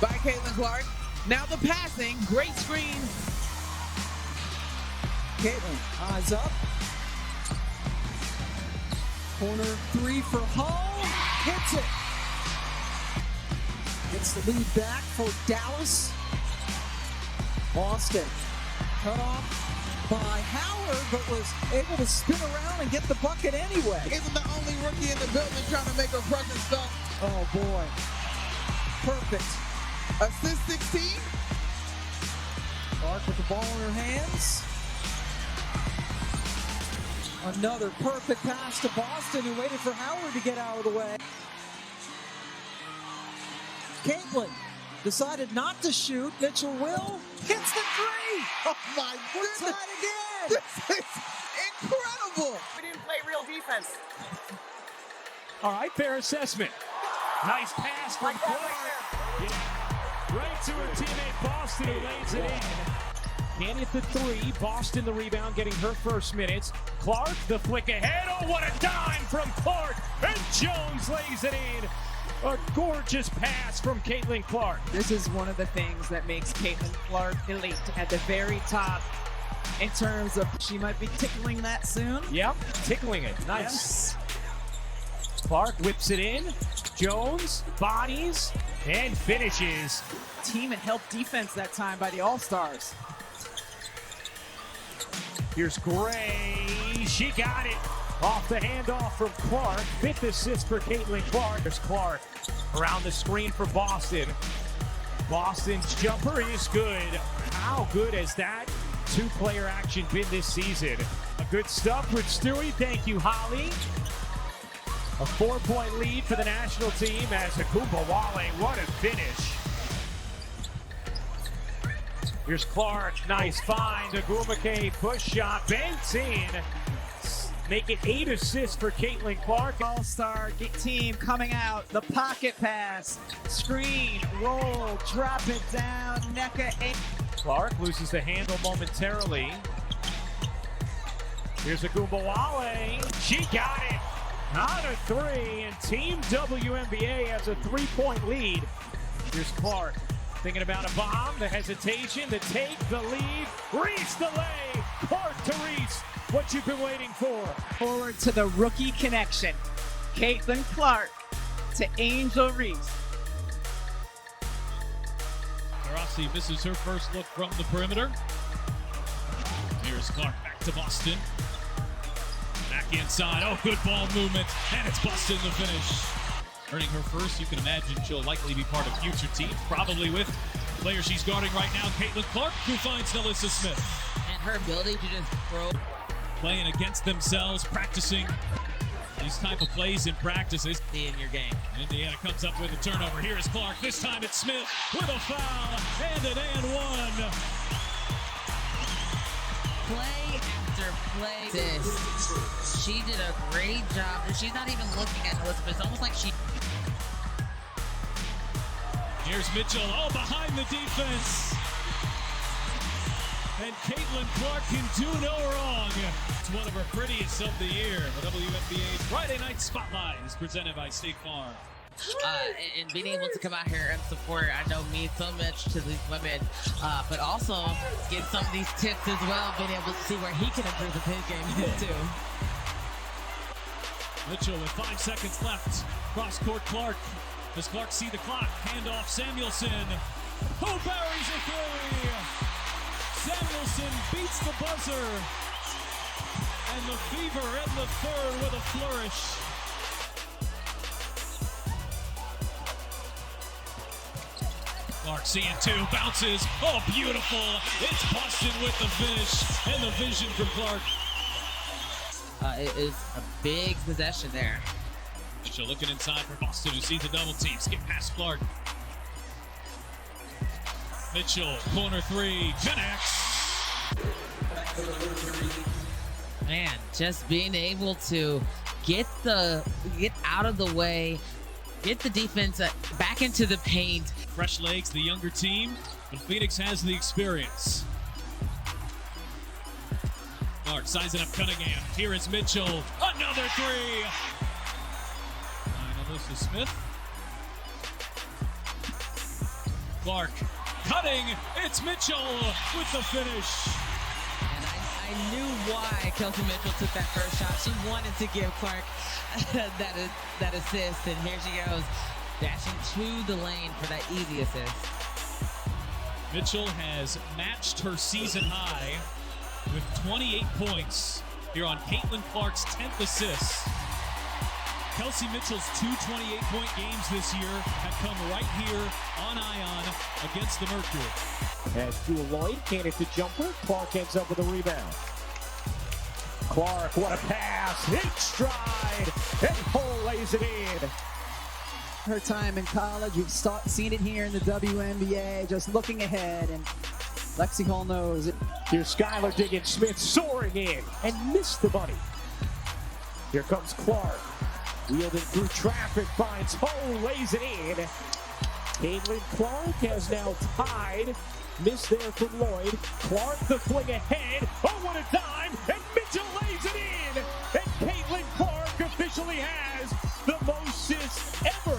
by Caitlin Clark. Now the passing, great screen.
Caitlin, eyes up. Corner three for home. Hits it. Gets the lead back for Dallas. Boston cut off by Howard, but was able to spin around and get the bucket anyway.
Isn't the only rookie in the building trying to make her presence felt?
Oh boy. Perfect.
Assist 16.
Clark with the ball in her hands. Another perfect pass to Boston, who waited for Howard to get out of the way. Caitlin decided not to shoot. Mitchell will. Hits the three.
Oh my goodness.
We're tied again.
This is incredible.
We didn't play real defense.
All right, fair assessment. Nice pass from Clark. Yeah. Right to her teammate Boston, who lays it in. Can't hit the three. Boston the rebound, getting her first minutes. Clark the flick ahead. Oh, what a dime from Clark. And Jones lays it in. A gorgeous pass from Caitlin Clark.
This is one of the things that makes Caitlin Clark elite at the very top in terms of she might be tickling that soon.
Yep, tickling it. Nice. Clark whips it in. Jones bodies and finishes.
Team and help defense that time by the All-Stars.
Here's Gray. She got it. Off the handoff from Clark. 5th assist for Caitlin Clark. There's Clark around the screen for Boston. Boston's jumper is good. How good has that two-player action been this season? Good stuff with Stewie. Thank you, Holly. A 4-point lead for the national team as Akumbawale. What a finish. Here's Clark. Nice find. Agumake push shot. Banks in. Make it 8 assists for Caitlin Clark.
All-Star team coming out. The pocket pass. Screen. Roll. Drop it down. Nneka.
Clark loses the handle momentarily. Here's Agumawale. She got it. On a 3, and Team WNBA has a 3-point lead. Here's Clark. Thinking about a bomb, the hesitation, the take, the lead. Reese the lay. Clark to Reese. What you've been waiting for.
Forward to the rookie connection. Caitlin Clark to Angel Reese.
Taurasi misses her first look from the perimeter. Here's Clark back to Boston. Back inside. Oh, good ball movement. And it's Boston the finish. Earning her first, you can imagine she'll likely be part of future teams, probably with the player she's guarding right now, Caitlin Clark, who finds NaLyssa Smith.
And her ability to just throw.
Playing against themselves, practicing these type of plays in practices.
In your game.
Indiana comes up with a turnover. Here is Clark. This time it's Smith with a foul and an and one.
Play after play. She did a great job. She's not even looking at Elizabeth. It's almost like she.
Here's Mitchell. Oh, behind the defense. And Caitlin Clark can do no wrong. It's one of her prettiest of the year. The WNBA's Friday Night Spotlight is presented by State Farm.
And being able to come out here and support, I know, means so much to these women, but also get some of these tips as well, being able to see where he can improve his game too.
Mitchell with 5 seconds left. Cross court Clark. Does Clark see the clock? Handoff Samuelson. Who buries a three? Samuelson beats the buzzer. And the Fever in the third with a flourish. Clark seeing 2, bounces. Oh, beautiful. It's Boston with the finish and the vision from Clark.
It is a big possession there.
Mitchell looking inside for Boston, who sees the double team. Skip past Clark. Mitchell, corner 3, connects.
Man, just being able to get out of the way, get the defense back into the paint.
Fresh legs, the younger team, but Phoenix has the experience. Clark sizing up Cunningham. Here is Mitchell. Another 3. NaLyssa Smith. Clark cutting. It's Mitchell with the finish.
And I knew why Kelsey Mitchell took that first shot. She wanted to give Clark that assist, and here she goes, dashing to the lane for that easy assist.
Mitchell has matched her season high with 28 points here on Caitlin Clark's 10th assist. Kelsey Mitchell's 2 28-point games this year have come right here on Ion against the Mercury.
As Jewel Lloyd can't to jumper, Clark ends up with a rebound. Clark, what a pass, hit stride, and Hull lays it in.
Her time in college, we've seen it here in the WNBA, just looking ahead, and Lexi Hull knows it.
Here's Skylar Diggins-Smith soaring in and missed the bunny. Here comes Clark, wielding through traffic, finds Hull, lays it in. Caitlin Clark has now tied. Miss there from Lloyd. Clark the fling ahead. Oh, what a dime! And Mitchell lays it in! And Caitlin Clark officially has the most assists ever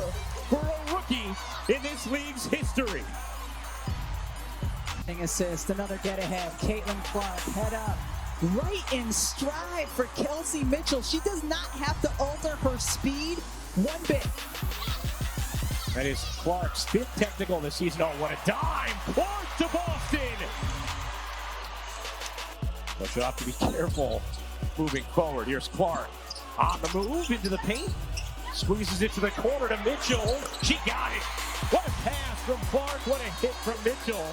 for a rookie in this league's history.
Assist, another get ahead. Caitlin Clark, head up. Right in stride for Kelsey Mitchell. She does not have to alter her speed one bit.
That is Clark's 5th technical this season. Oh, what a dime! Clark to Boston! But she'll have to be careful moving forward. Here's Clark on the move into the paint. Squeezes it to the corner to Mitchell. She got it. What a pass from Clark. What a hit from Mitchell.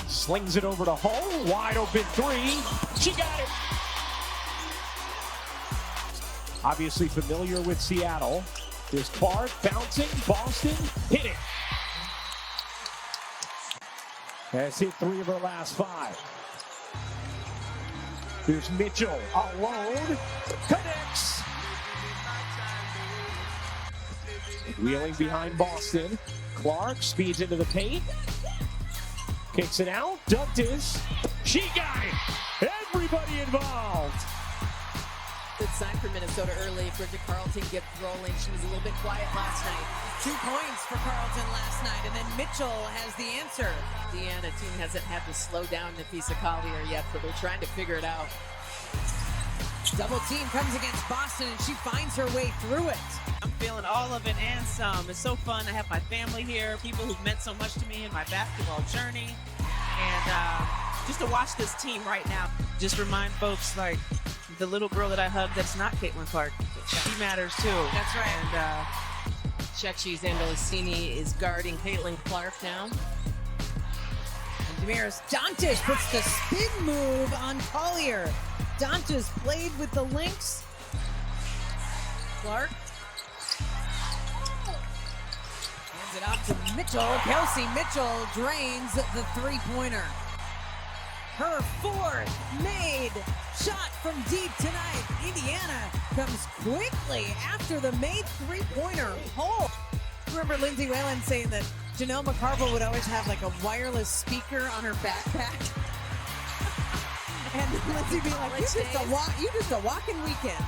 Slings it over to Hull. Wide open 3. She got it. Obviously familiar with Seattle. There's Clark bouncing, Boston, hit it. Has hit 3 of her last 5. There's Mitchell alone, connects. Wheeling behind Boston. Clark speeds into the paint. Kicks it out, Ductis. She got it. Everybody involved.
Good sign for Minnesota early. Bridget Carlton gets rolling. She was a little bit quiet last night. 2 points for Carlton last night, and then Mitchell has the answer. Indiana team hasn't had to slow down Nafisa Collier yet, but they're trying to figure it out. Double team comes against Boston, and she finds her way through it.
I'm feeling all of it and some. It's so fun. I have my family here, people who've meant so much to me in my basketball journey, and just to watch this team right now, just remind folks like the little girl that I hugged that's not Caitlin Clark. She matters too.
That's right.
And
Chechi Zandolicini is guarding Caitlin Clark now.
And Damaris Dantas puts the spin move on Collier. Dantas played with the Lynx.
Clark hands it off to Mitchell. Kelsey Mitchell drains the 3-pointer. Her 4th made shot from deep tonight. Indiana comes quickly after the made 3-pointer hole. Remember Lindsay Whalen saying that Janelle McCarville would always have like a wireless speaker on her backpack. And Lindsay be like, you just a walking weekend.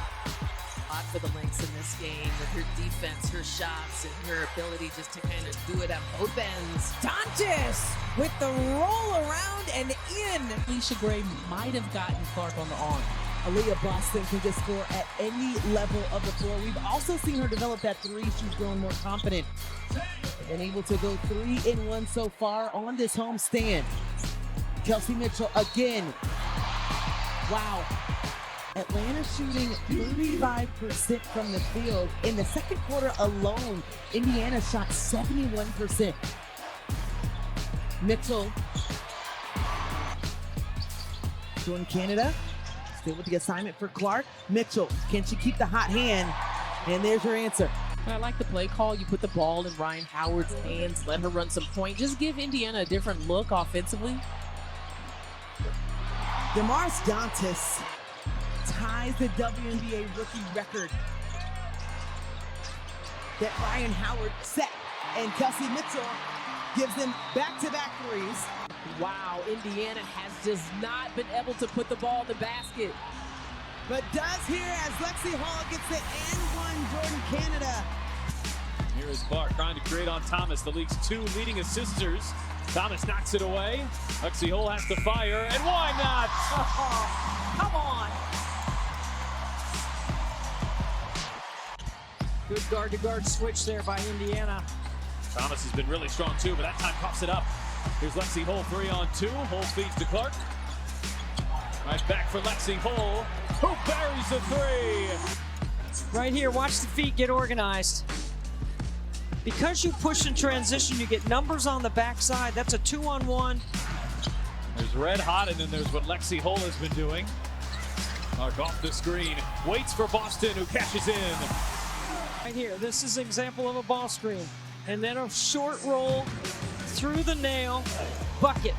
A lot for the Lynx in this game with her defense, her shots, and her ability just to kind of do it at both ends. Dantas with the roll around and in.
Alicia Gray might have gotten Clark on the arm. Aaliyah Boston can just score at any level of the floor. We've also seen her develop that 3. She's grown more confident. Been able to go 3-in-1 so far on this home stand. Kelsey Mitchell again. Wow. Atlanta shooting 35% from the field. In the second quarter alone, Indiana shot 71%. Mitchell. Jordan Canada still with the assignment for Clark. Mitchell, can she keep the hot hand? And there's her answer.
I like the play call. You put the ball in Ryan Howard's hands, let her run some point. Just give Indiana a different look offensively.
Damaris Dantas ties the WNBA rookie record that Ryan Howard set, and Kelsey Mitchell gives them back-to-back 3s.
Wow, Indiana has just not been able to put the ball in the basket.
But does here as Lexi Hall gets the N1 Jordan Canada.
Here is Clark trying to create on Thomas, the league's 2 leading assisters. Thomas knocks it away. Lexi Hull has to fire, and why not?
Oh, come on. Good guard-to-guard switch there by Indiana.
Thomas has been really strong too, but that time coughs it up. Here's Lexi Hull 3-on-2. Hull feeds to Clark. Right back for Lexi Hull, who buries the three.
Right here, watch the feet get organized. Because you push in transition, you get numbers on the backside. That's a 2-on-1.
There's red hot, and then there's what Lexi Hull has been doing. Clark off the screen, waits for Boston, who cashes in.
Right here, this is an example of a ball screen. And then a short roll through the nail, bucket.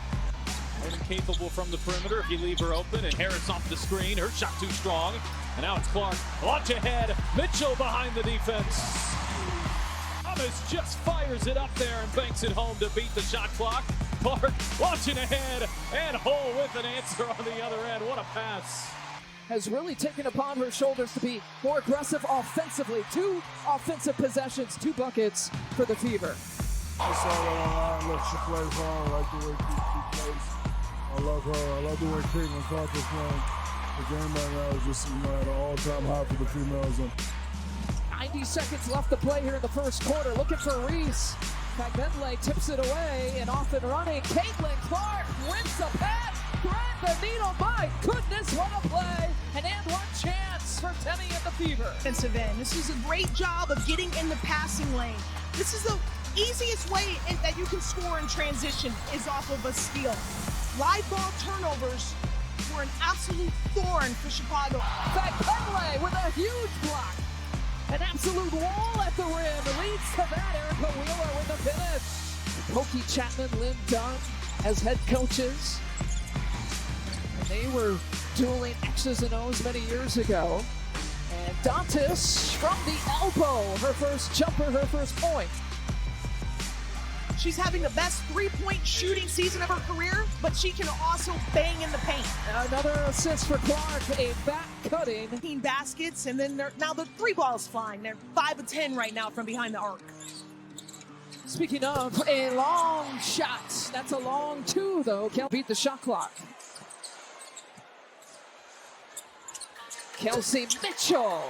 More than capable from the perimeter if you leave her open, and Harris off the screen. Her shot too strong. And now it's Clark. Launch ahead. Mitchell behind the defense. Thomas just fires it up there and banks it home to beat the shot clock. Clark launching ahead, and Hull with an answer on the other end. What a pass.
Has really taken upon her shoulders to be more aggressive offensively. 2 offensive possessions, 2 buckets for the Fever.
I saw her on look, she plays hard. I like the way she plays. I love her. I love the way Caitlin Clark is playing. The game right now is just at an all-time high for the females.
90 seconds left to play here in the first quarter. Looking for Reese. Pagbenle tips it away, and off and running. Caitlin Clark wins the pass. Thread the needle. My goodness, what a play. An and one chance for Tenny and the Fever.
Defensive end. This is a great job of getting in the passing lane. This is the easiest way that you can score in transition is off of a steal. Live ball turnovers were an absolute thorn for Chicago.
Pagbenle with a huge block. An absolute wall at the rim leads to that. Erica Wheeler with the finish. Pokey Chapman, Lynn Dunn as head coaches. And they were dueling X's and O's many years ago. And Dantas from the elbow. Her first jumper, her first point.
She's having the best three-point shooting season of her career, but she can also bang in the paint.
Another assist for Clark, a back cutting.
15 baskets, and then now the 3 balls flying. They're 5 of 10 right now from behind the arc.
Speaking of a long shot, that's a long 2 though. Can't beat the shot clock. Kelsey Mitchell.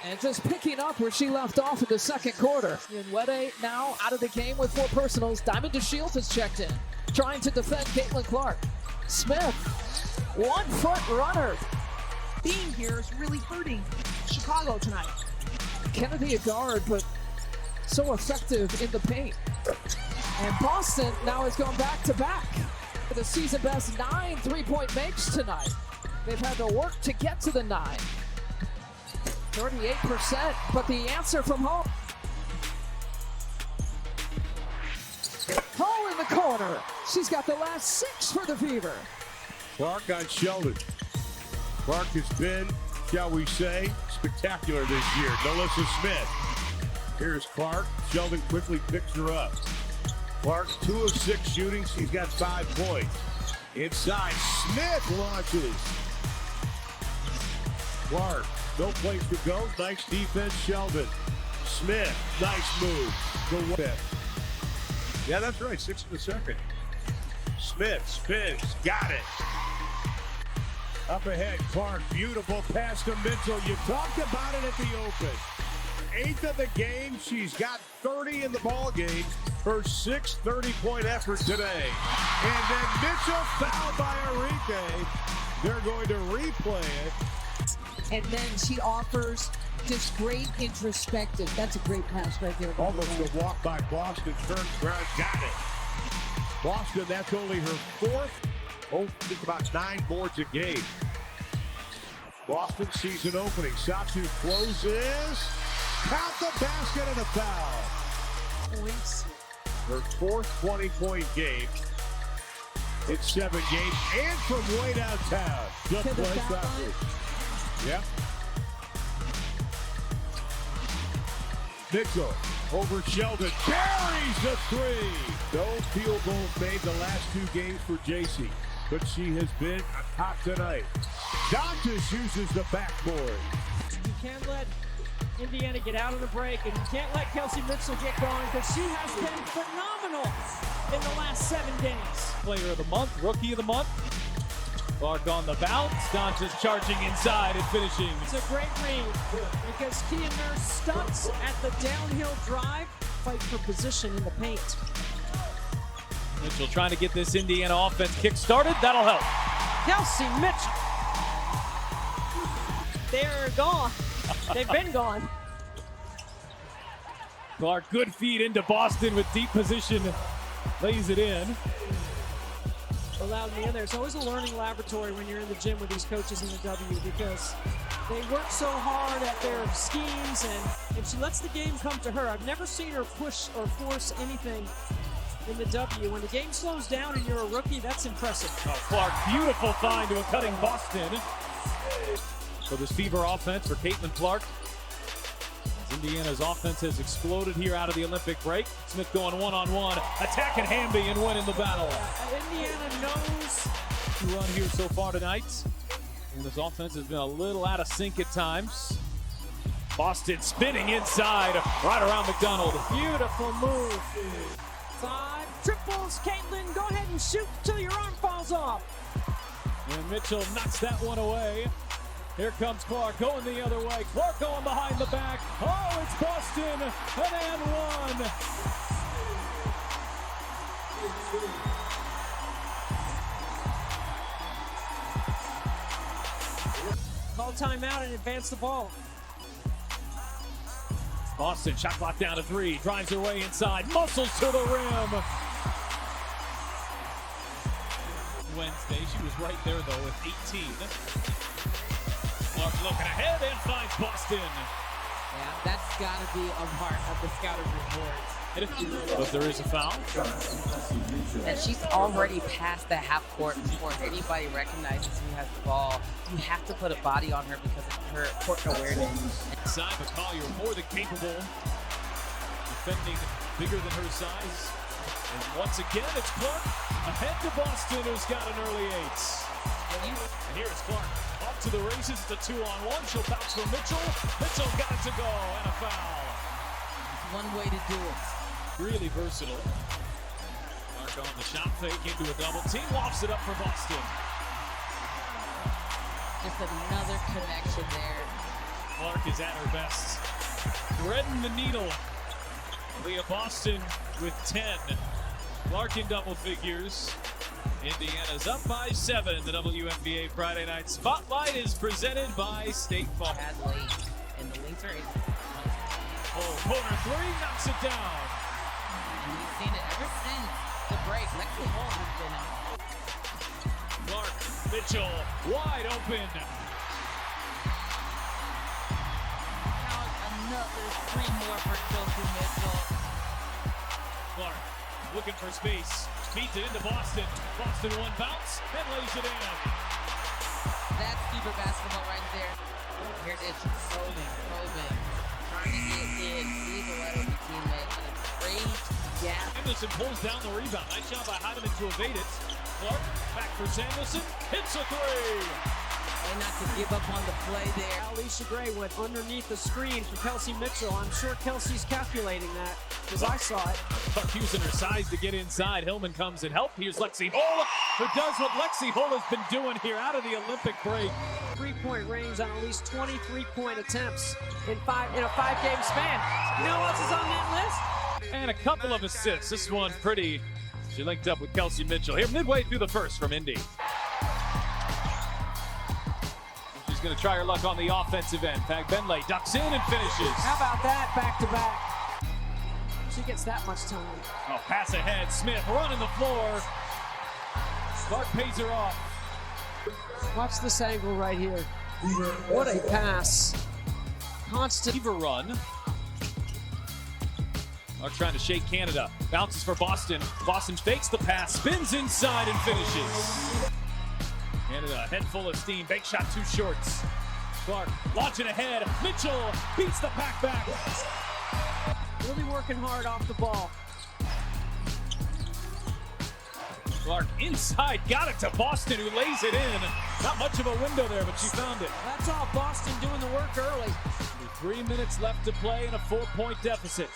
And just picking up where she left off in the second quarter. Nwede now out of the game with 4 personals. Diamond DeShields has checked in, trying to defend Caitlin Clark. Smith, 1-foot runner.
Being here is really hurting Chicago tonight.
Kennedy a guard, but so effective in the paint. And Boston now has gone back-to-back. With a season best 9 3-point makes tonight. They've had to work to get to the 9. 38%, but the answer from Hull. Hull in the corner. She's got the last 6 for the Fever.
Clark on Sheldon. Clark has been, shall we say, spectacular this year. NaLyssa Smith. Here's Clark. Sheldon quickly picks her up. Clark, 2 of 6 shooting. She's got 5 points. Inside, Smith launches. Clark. No place to go. Nice defense, Sheldon. Smith, nice move. Yeah, that's right. 6 in the second. Smith spins, got it. Up ahead, Clark, beautiful pass to Mitchell. You talked about it at the open. 8th of the game. She's got 30 in the ball game. Her 6th 30-point effort today. And then Mitchell fouled by Arike. They're going to replay it.
And then she offers this great introspective. That's a great pass right there.
Almost a walk by Boston. Turns around, got it. Boston, that's only her 4th. Oh, just about 9 boards a game. Boston season opening. Satsu closes. Count the basket and a foul.
Points.
Her 4th 20-point game. It's 7 games. And from way downtown. Just play Satsu. Yep. Mitchell over Sheldon. Buries the 3. No field goals made the last 2 games for JC. But she has been hot tonight. Dantas uses the backboard.
You can't let Indiana get out of the break, and you can't let Kelsey Mitchell get going because she has been phenomenal in the last 7 days.
Player of the month, rookie of the month. Clark on the bounce. Doncic charging inside and finishing.
It's a great read because Kia Nurse stunts at the downhill drive, fight for position in the paint.
Mitchell trying to get this Indiana offense kick-started. That'll help.
Kelsey Mitchell. They're gone. They've been gone.
Clark, good feed into Boston with deep position. Lays it in.
Allowed me in there. It's always a learning laboratory when you're in the gym with these coaches in the W because they work so hard at their schemes, and she lets the game come to her. I've never seen her push or force anything in the W. When the game slows down and you're a rookie, that's impressive.
Oh, Clark, beautiful find to a cutting Boston. So this Fever offense for Caitlin Clark. Indiana's offense has exploded here out of the Olympic break. Smith going one-on-one, attacking Hamby and winning the battle.
Indiana knows
to run here so far tonight. And this offense has been a little out of sync at times. Boston spinning inside, right around McDonald.
Beautiful move. 5 triples. Caitlin, go ahead and shoot till your arm falls off.
And Mitchell knocks that one away. Here comes Clark going the other way. Clark going behind the back. Oh, it's Boston, an and one.
Call timeout and advance the ball.
Boston shot clock down to 3. Drives her way inside. Muscles to the rim. Wednesday, she was right there though with 18. Clark looking ahead and finds Boston.
Yeah, that's got to be a part of the scouting report.
But there is a foul.
And she's already past the half court before anybody recognizes who has the ball. You have to put a body on her because of her court awareness.
Inside, but Collier more than capable. Defending bigger than her size. And once again, it's Clark ahead to Boston, who's got an early 8. And here's Clark. Off to the races, it's a 2-on-1. She'll bounce for Mitchell. Mitchell got it to go, and a foul.
One way to do it.
Really versatile. Clark on the shot fake into a double team. Lofts it up for Boston.
Just another connection there.
Clark is at her best. Threading the needle. Leah Boston with 10. Clark in double figures. Indiana's up by 7. The WNBA Friday Night Spotlight is presented by State Farm.
And the Lynx are
Corner 3 knocks it down.
And we've seen it ever since the break. Lexi Hull has been out.
Clark, Mitchell, wide open.
Count another 3 more for Kelsey Mitchell.
Clark looking for space. Feeds it into Boston. Boston one bounce and lays it in.
That's Fever basketball right there. Here it is. She's probing. Trying to get in. Leave a let her teammate. And a great gap.
Samuelson pulls down the rebound. Nice job by Heidemann to evade it. Clark back for Samuelson. Hits a 3.
And not to give up on the play there.
Alicia Gray went underneath the screen for Kelsey Mitchell. I'm sure Kelsey's calculating that because I saw it.
Clark using her size to get inside. Hillman comes and help. Here's Lexi Hull, who does what Lexi Hull has been doing here out of the Olympic break.
3-point range on at least 20 3-point attempts in a 5-game span. You know what else is on that list?
And a couple of assists. This one pretty. She linked up with Kelsey Mitchell here midway through the first from Indy. She's going to try her luck on the offensive end. Benley ducks in and finishes.
How about that back-to-back? She gets that much time.
Oh, pass ahead. Smith running the floor. Clark pays her off.
Watch this angle right here. What a pass. Constant
Fever run. Clark trying to shake Canada. Bounces for Boston. Boston fakes the pass, spins inside and finishes. Canada, head full of steam. Bank shot too shorts. Clark launching ahead. Mitchell beats the pack back.
Really working hard off the ball.
Clark inside, got it to Boston, who lays it in. Not much of a window there, but she found it.
That's all Boston doing the work early.
3 minutes left to play in a 4-point deficit.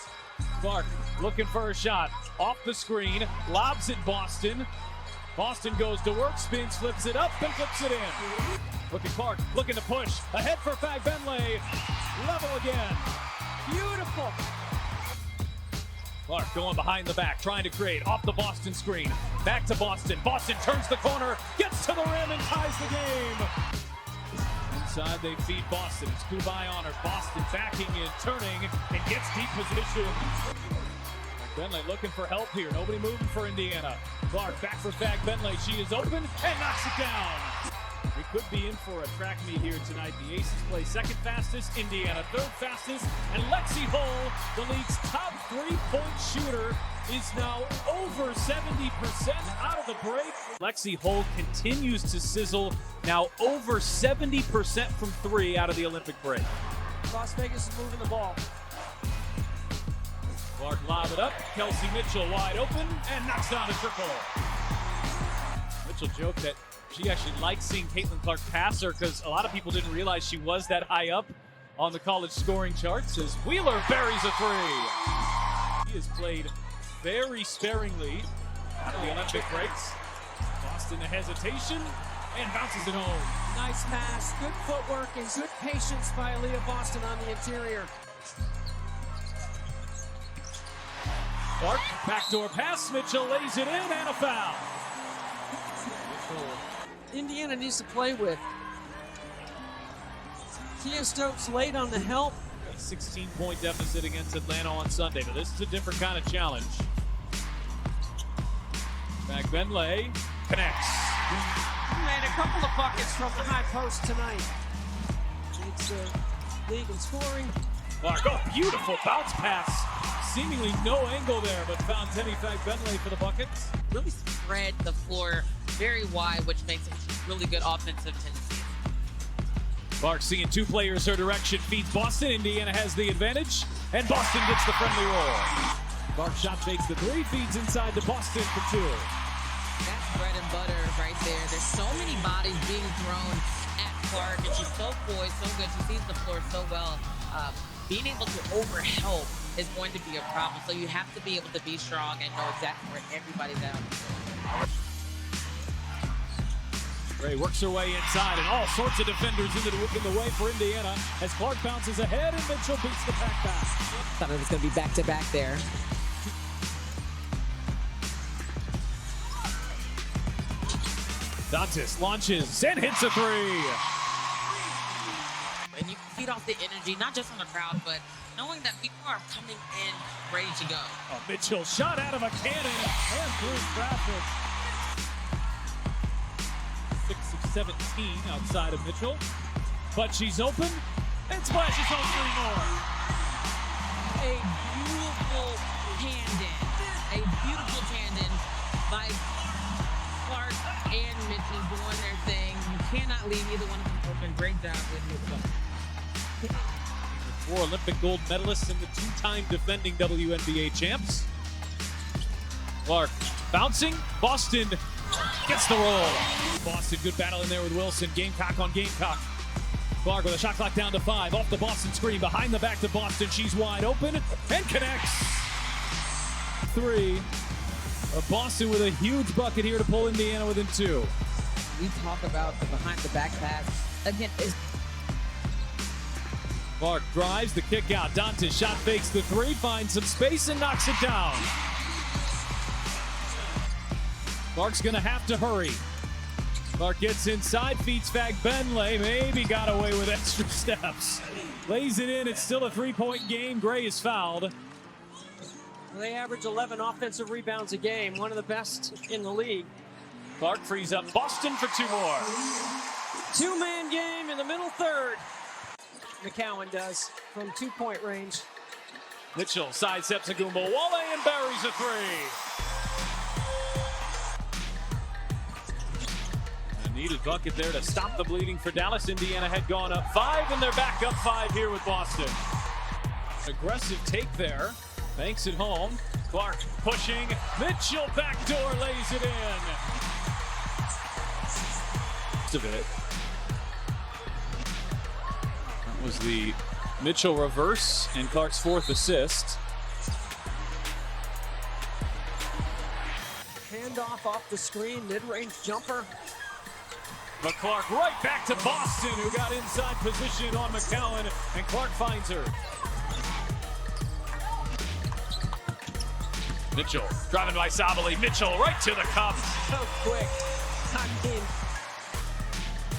Clark looking for a shot. Off the screen, lobs it Boston. Boston goes to work, spins, flips it up, and flips it in. Look at Clark, looking to push. Ahead for Fagbenle. Level again. Beautiful. Clark going behind the back, trying to create. Off the Boston screen. Back to Boston. Boston turns the corner, gets to the rim, and ties the game. Inside they feed Boston. It's Kubai on her. Boston backing in, turning, and gets deep position. Fagbenle looking for help here. Nobody moving for Indiana. Clark back for Fagbenle. She is open and knocks it down. We could be in for a track meet here tonight. The Aces play second fastest, Indiana third fastest, and Lexi Hull, the league's top 3-point shooter, is now over 70% out of the break. Lexi Hull continues to sizzle, now over 70% from 3 out of the Olympic break.
Las Vegas is moving the ball.
Clark lob it up, Kelsey Mitchell wide open, and knocks down a triple. Mitchell joked that she actually likes seeing Caitlin Clark pass her because a lot of people didn't realize she was that high up on the college scoring charts as Wheeler buries a 3. He has played very sparingly out of the Olympic breaks. Boston the hesitation and bounces it home.
Nice pass, good footwork, and good patience by Aaliyah Boston on the interior.
Clark, backdoor pass, Mitchell lays it in, and a foul.
Indiana needs to play with. Kia Stokes late on the help.
A 16-point deficit against Atlanta on Sunday, but this is a different kind of challenge. Fagbenle connects.
Made a couple of buckets from the high post tonight. Leads the league in scoring.
Clark, oh, beautiful bounce pass. Seemingly no angle there, but found Tenny Fagbenle for the buckets.
Really spread the floor very wide, which makes it really good offensive tendencies.
Clark seeing 2 players her direction, feeds Boston. Indiana has the advantage, and Boston gets the friendly roll. Clark shot fakes the 3, feeds inside to Boston for 2.
That's bread and butter right there. There's so many bodies being thrown at Clark, and she's so poised, so good. She sees the floor so well. Being able to overhelp is going to be a problem, so you have to be able to be strong and know exactly where everybody's at.
Ray works her way inside, and all sorts of defenders in the way for Indiana as Clark bounces ahead and Mitchell beats the pack back.
Thought it was going to be back-to-back there.
Dantas launches and hits a 3.
And you can feed off the energy, not just on the crowd, but knowing that people are coming in ready to go.
A Mitchell shot out of a cannon and through traffic. 6 of 17 outside of Mitchell, but she's open and splashes home 3 more.
A beautiful tandem by Clark and Mitchell doing their thing. You cannot leave either one of them open. Great job with Mitchell.
4 Olympic gold medalists and the 2-time defending WNBA champs. Clark bouncing, Boston gets the roll. Boston, good battle in there with Wilson. Gamecock on Gamecock. Clark with a shot clock down to 5. Off the Boston screen, behind the back to Boston. She's wide open and connects. 3. Boston with a huge bucket here to pull Indiana within 2.
We talk about the behind-the-back pass. Again,
Clark drives the kick out. Dantas shot fakes the 3, finds some space and knocks it down. Clark's gonna have to hurry. Clark gets inside, feeds Fagbenle, maybe got away with extra steps. Lays it in, it's still a 3-point game. Gray is fouled.
They average 11 offensive rebounds a game, one of the best in the league.
Clark frees up Boston for 2 more.
2-man game in the middle third. McCowan does from 2-point range.
Mitchell sidesteps Agumbawale and buries a 3. A needed bucket there to stop the bleeding for Dallas. Indiana had gone up 5, and they're back up 5 here with Boston. Aggressive take there. Banks it home. Clark pushing. Mitchell backdoor lays it in. Of it. That was the Mitchell reverse and Clark's 4th assist.
Handoff off the screen, mid-range jumper.
But Clark right back to Boston, who got inside position on McCowan, and Clark finds her. Mitchell driving by Sabally. Mitchell right to the cup.
So quick. I mean,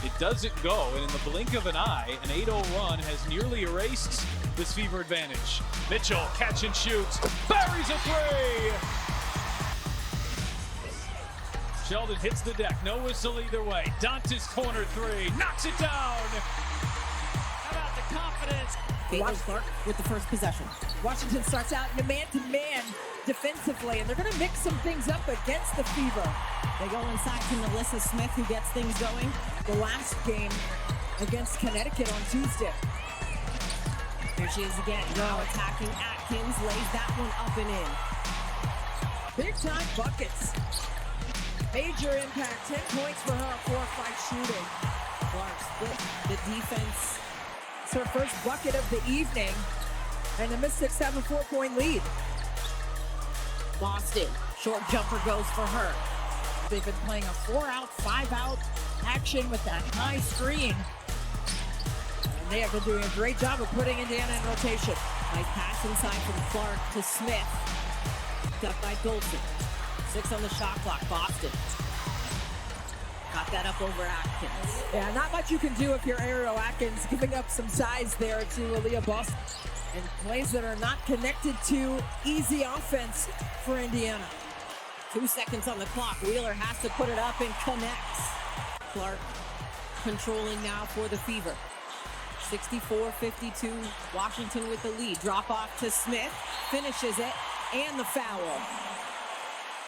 it doesn't go, and in the blink of an eye, an 8-0 run has nearly erased this Fever advantage. Mitchell catch and shoots, buries a 3. Sheldon hits the deck, no whistle either way. Dantas corner 3, knocks it down.
How about the confidence?
Caitlin Clark with the first possession.
Washington starts out in a man-to-man defensively, and they're going to mix some things up against the Fever.
They go inside to Melissa Smith, who gets things going.
The last game against Connecticut on Tuesday.
Here she is again, now attacking Atkins, lays that one up and in.
Big-time buckets. Major impact, 10 points for her, 4-5 shooting.
Clark split the defense.
It's her first bucket of the evening, and the Mystics have a 4-point lead.
Boston, short jumper goes for her.
They've been playing a 4-out, 5-out action with that high screen. And they have been doing a great job of putting Indiana in rotation.
Nice pass inside from Clark to Smith. Got by Dolson. 6 on the shot clock, Boston. Got that up over Atkins.
Yeah, not much you can do if you're Ariel Atkins, giving up some size there to Aaliyah Boston. And plays that are not connected to easy offense for Indiana.
2 seconds on the clock. Wheeler has to put it up and connects. Clark controlling now for the Fever. 64-52, Washington with the lead. Drop off to Smith, finishes it, and the foul.